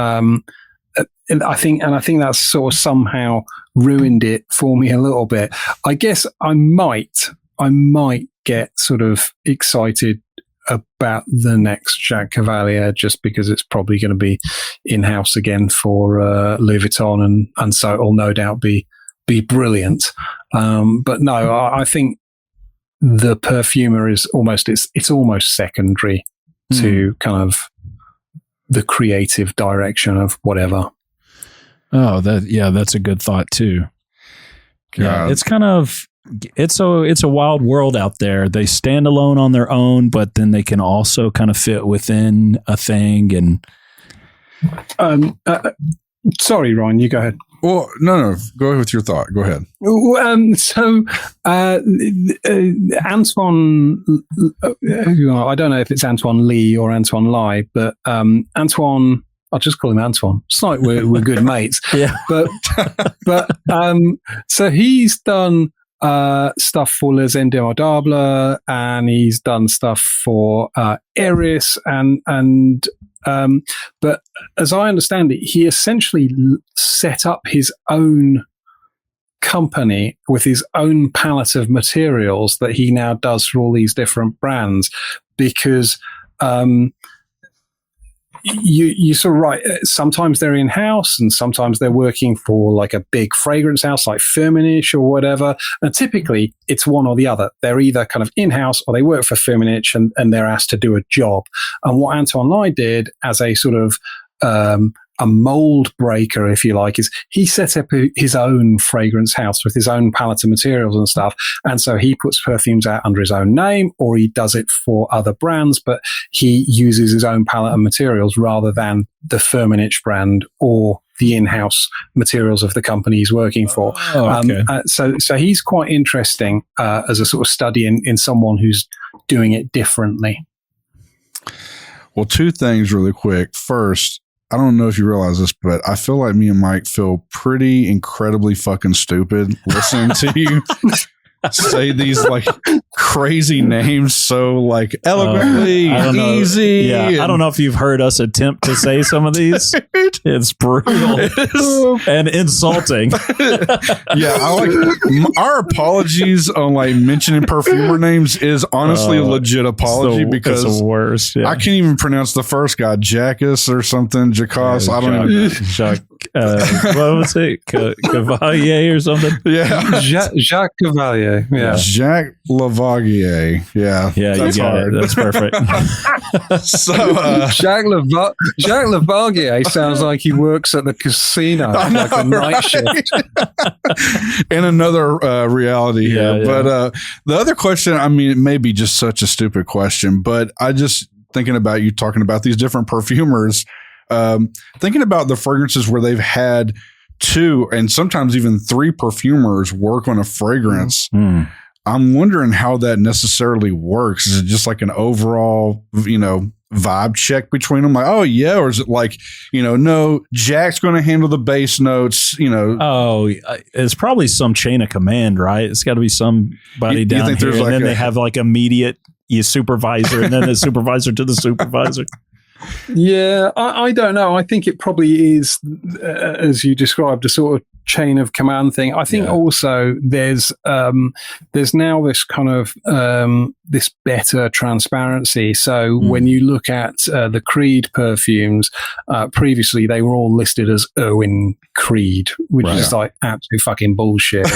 And I think that's sort of somehow ruined it for me a little bit. I guess I might get sort of excited about the next Jacques Cavalier just because it's probably going to be in-house again for Louis Vuitton, and so it'll no doubt be brilliant. But no, I think the perfumer is almost it's almost secondary to kind of the creative direction of whatever. Oh, that's a good thought too. Yeah, it's kind of it's a wild world out there. They stand alone on their own, but then they can also kind of fit within a thing. And sorry, Ryan, you go ahead. Well, no, go ahead with your thought. Go ahead. Antoine, I don't know if it's Antoine Lee or Antoine Lai, but Antoine, I'll just call him Antoine. It's like we're good mates. Yeah. But so he's done stuff for Les Indemodables, and he's done stuff for Eris, and but as I understand it, he essentially set up his own company with his own palette of materials that he now does for all these different brands, because you sort of right. Sometimes they're in-house and sometimes they're working for like a big fragrance house like Firmenich or whatever. And typically it's one or the other. They're either kind of in-house or they work for Firmenich and they're asked to do a job. And what Antoine Lai did as a sort of a mold breaker, if you like, is he set up his own fragrance house with his own palette of materials and stuff. And so he puts perfumes out under his own name, or he does it for other brands, but he uses his own palette of materials rather than the Firmenich brand or the in-house materials of the company he's working for. Okay. So he's quite interesting as a sort of study in someone who's doing it differently. Well, two things really quick. First, I don't know if you realize this, but I feel like me and Mike feel pretty incredibly fucking stupid listening to you say these like crazy names so like eloquently, easy. Yeah, I don't know if you've heard us attempt to say some of these. It's brutal and insulting. Yeah, I like our apologies on like mentioning perfumer names is honestly a legit apology because it's the worst. Yeah. I can't even pronounce the first guy, Jacques or something, Jacques. I don't even. Jacques. What was it? Cavalier or something? Yeah, Jacques Cavalier. Yeah, Jacques Lavagier. Yeah, you got hard. it. That's perfect. So Jacques Lavagier sounds like he works at the casino, like a night shift. In another reality here, but the other question, I mean, it may be just such a stupid question, but I just thinking about you talking about these different perfumers. Thinking about the fragrances where they've had 2 and sometimes even 3 perfumers work on a fragrance. I'm wondering how that necessarily works. Is it just like an overall, vibe check between them? Like, oh yeah. Or is it like, no, Jack's going to handle the bass notes, Oh, it's probably some chain of command, right? It's got to be somebody down here. And then they have like immediate supervisor and then the supervisor to the supervisor. Yeah, I don't know. I think it probably is, as you described, a sort of chain of command thing. I think also there's now this kind of this better transparency. So when you look at the Creed perfumes, previously they were all listed as Irwin Creed, which is like absolute fucking bullshit.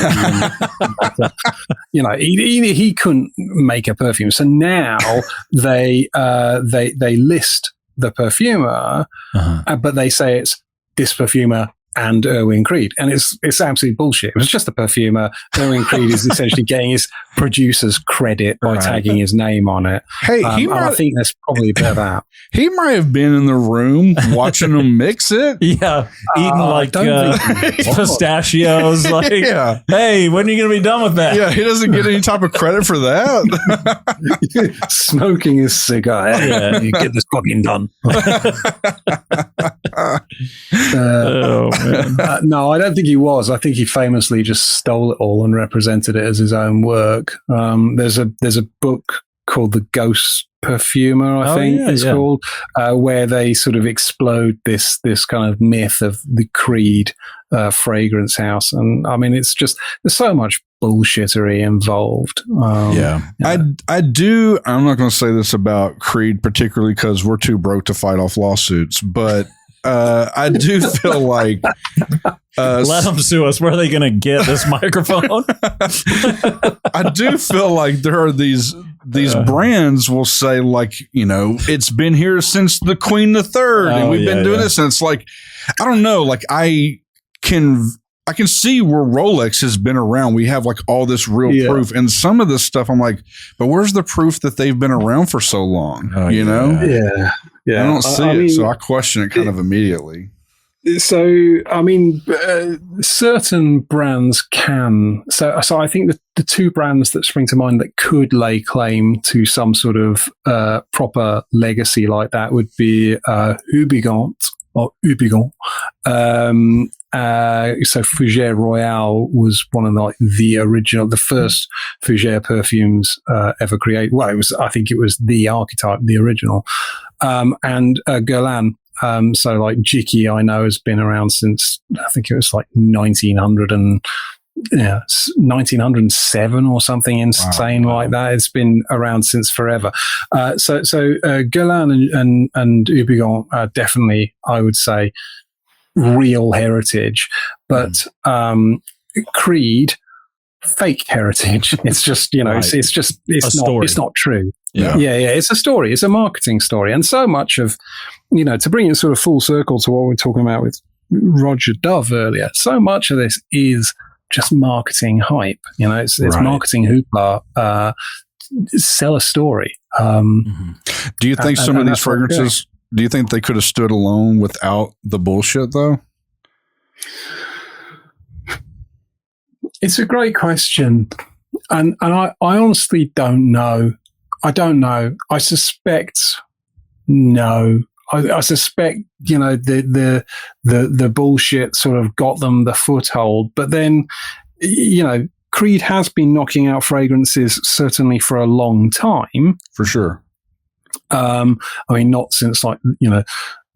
He couldn't make a perfume. So now they list the perfumer, but they say it's this perfumer and Irwin Creed, and it's absolute bullshit. It was just the perfumer. Irwin Creed is essentially getting his producer's credit by tagging his name on it. Hey, I think there's probably a bit of that. He might have been in the room watching them mix it. Yeah, eating like pistachios. Like, hey, when are you going to be done with that? Yeah, he doesn't get any type of credit for that. Smoking his cigar. Yeah, you get this fucking done. No, I don't think he was. I think he famously just stole it all and represented it as his own work. There's a book called The Ghost Perfumer, I think it's called, where they sort of explode this kind of myth of the Creed fragrance house. And I mean, it's just, there's so much bullshittery involved. I do. I'm not going to say this about Creed particularly because we're too broke to fight off lawsuits, but I do feel like let them sue us. Where are they going to get this microphone? I do feel like there are these brands will say like, it's been here since the Queen III and we've been doing this. And it's like, I don't know, like I can see where Rolex has been around. We have like all this real proof, and some of this stuff I'm like, but where's the proof that they've been around for so long? Yeah. I don't see it, so I question it kind of immediately. So, I mean, certain brands can. So I think the 2 brands that spring to mind that could lay claim to some sort of proper legacy like that would be Houbigant or Houbigant. So Fougère Royale was one of the first Fougère perfumes ever created. Well, I think it was the archetype, the original. And Guerlain. So like Jicky, I know, has been around since, I think it was like 1907 or something insane like that. It's been around since forever. So Guerlain and Houbigant are definitely, I would say, real heritage, but Creed, fake heritage. It's just, it's not true. Yeah. It's a story. It's a marketing story. And so much of, to bring it sort of full circle to what we were talking about with Roger Dove earlier, so much of this is just marketing hype. It's marketing hoopla. Sell a story. Do you think some of these fragrances, do you think they could have stood alone without the bullshit though? It's a great question. And I honestly don't know. I don't know. I suspect no. I suspect, the bullshit sort of got them the foothold. But then, Creed has been knocking out fragrances certainly for a long time. For sure. Not since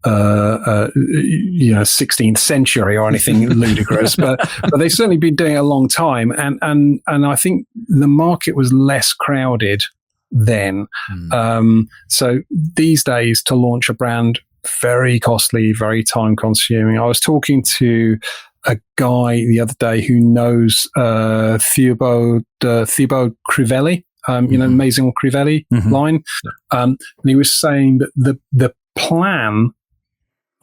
16th century or anything ludicrous, but they've certainly been doing it a long time. And I think the market was less crowded then. So these days to launch a brand, very costly, very time consuming. I was talking to a guy the other day who knows Thibaut Crivelli, Maison Crivelli line. And he was saying that the plan,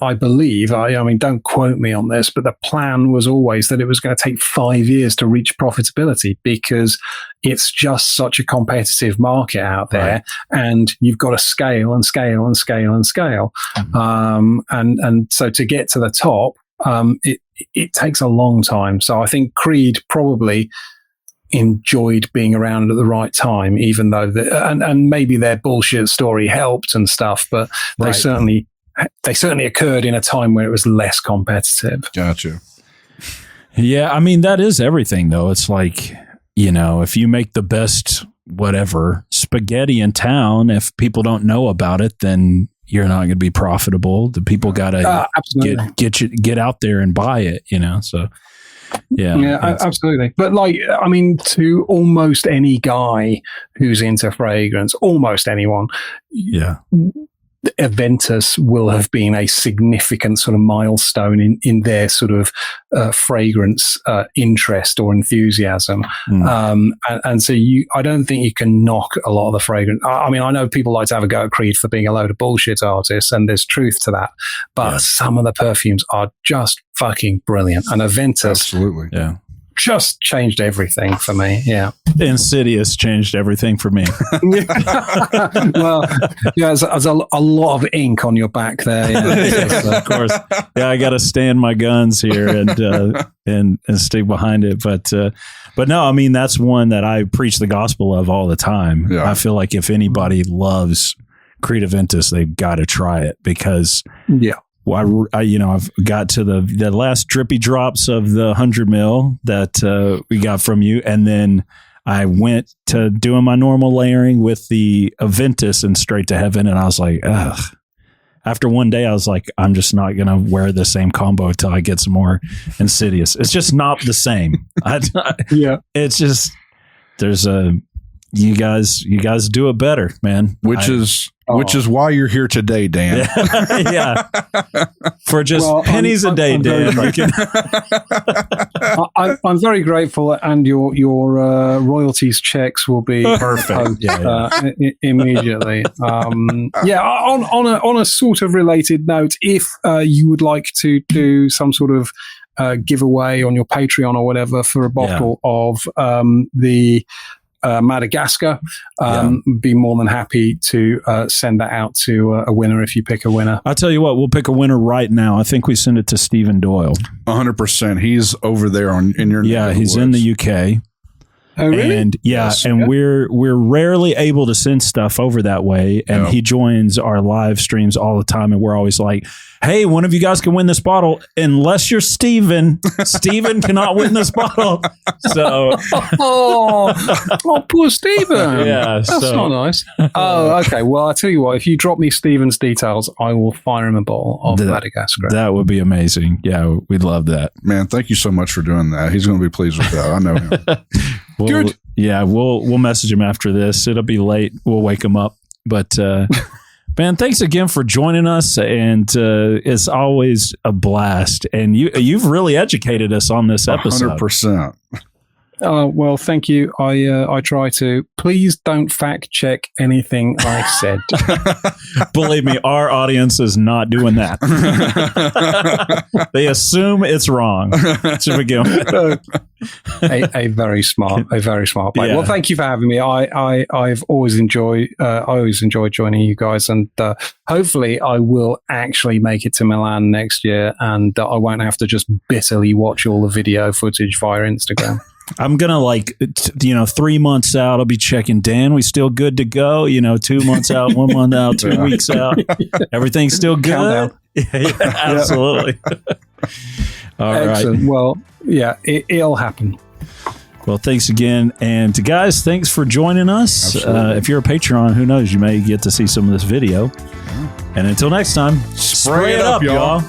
I believe, don't quote me on this, but the plan was always that it was going to take 5 years to reach profitability because it's just such a competitive market out there, and you've got to scale and scale and scale and scale. And so to get to the top, it takes a long time. So I think Creed probably enjoyed being around at the right time, even though and maybe their bullshit story helped and stuff, but they certainly occurred in a time where it was less competitive. Gotcha. Yeah, I mean, that is everything, though. It's like, if you make the best whatever spaghetti in town, if people don't know about it, then you're not going to be profitable. The people got to get out there and buy it, So, yeah, absolutely. But to almost any guy who's into fragrance, almost anyone, Aventus will have been a significant sort of milestone in their sort of fragrance interest or enthusiasm. And so I don't think you can knock a lot of the fragrance. I know people like to have a go at Creed for being a load of bullshit artists, and there's truth to that. But some of the perfumes are just fucking brilliant. And Aventus, absolutely, just changed everything for me. Yeah. Insidious changed everything for me. Well, there's a lot of ink on your back there. Yeah. Of course. Yeah, I got to stand my guns here and stick behind it. But no, that's one that I preach the gospel of all the time. Yeah. I feel like if anybody loves Creed Aventus, they've got to try it because well, I've got to the last drippy drops of the 100 ml that we got from you, and then I went to doing my normal layering with the Aventus and straight to heaven, and I was like, ugh. After one day, I was like, I'm just not going to wear the same combo until I get some more Insidious. It's just not the same. It's just you guys do it better, man. Which is why you're here today, Dan. Yeah. For just pennies a day, Dan. I'm very grateful, and your royalties checks will be perfect immediately. On a sort of related note, if you would like to do some sort of giveaway on your Patreon or whatever for a bottle of the Madagascar, be more than happy to send that out to a winner if you pick a winner. I'll tell you what, we'll pick a winner right now. I think we send it to Stephen Doyle. 100%. He's over there in your he's in the UK. Oh, really? And we're rarely able to send stuff over that way. And he joins our live streams all the time. And we're always like, hey, one of you guys can win this bottle. Unless you're Steven. Steven cannot win this bottle. So. Poor Steven. Yeah. That's not nice. Oh, okay. Well, I'll tell you what, if you drop me Steven's details, I will fire him a bottle of Madagascar. That would be amazing. Yeah, we'd love that. Man, thank you so much for doing that. He's going to be pleased with that. I know him. Good. Yeah, we'll message him after this. It'll be late. We'll wake him up. But man, thanks again for joining us, and it's always a blast. And you've really educated us on this episode. 100%. Well, thank you. I try to. Please don't fact check anything I said. Believe me, our audience is not doing that. They assume it's wrong to begin with. A very smart play. Yeah. Well, thank you for having me. I've always enjoyed joining you guys, and hopefully I will actually make it to Milan next year, and I won't have to just bitterly watch all the video footage via Instagram. I'm going to 3 months out, I'll be checking, Dan, we still good to go? 2 months out, 1 month out, 2 weeks out. Everything's still good? Countdown. Yeah, absolutely. All Excellent. right. Well, yeah, it'll happen. Well, thanks again. And to guys, thanks for joining us. If you're a Patreon, who knows, you may get to see some of this video. And until next time, spray it up, y'all.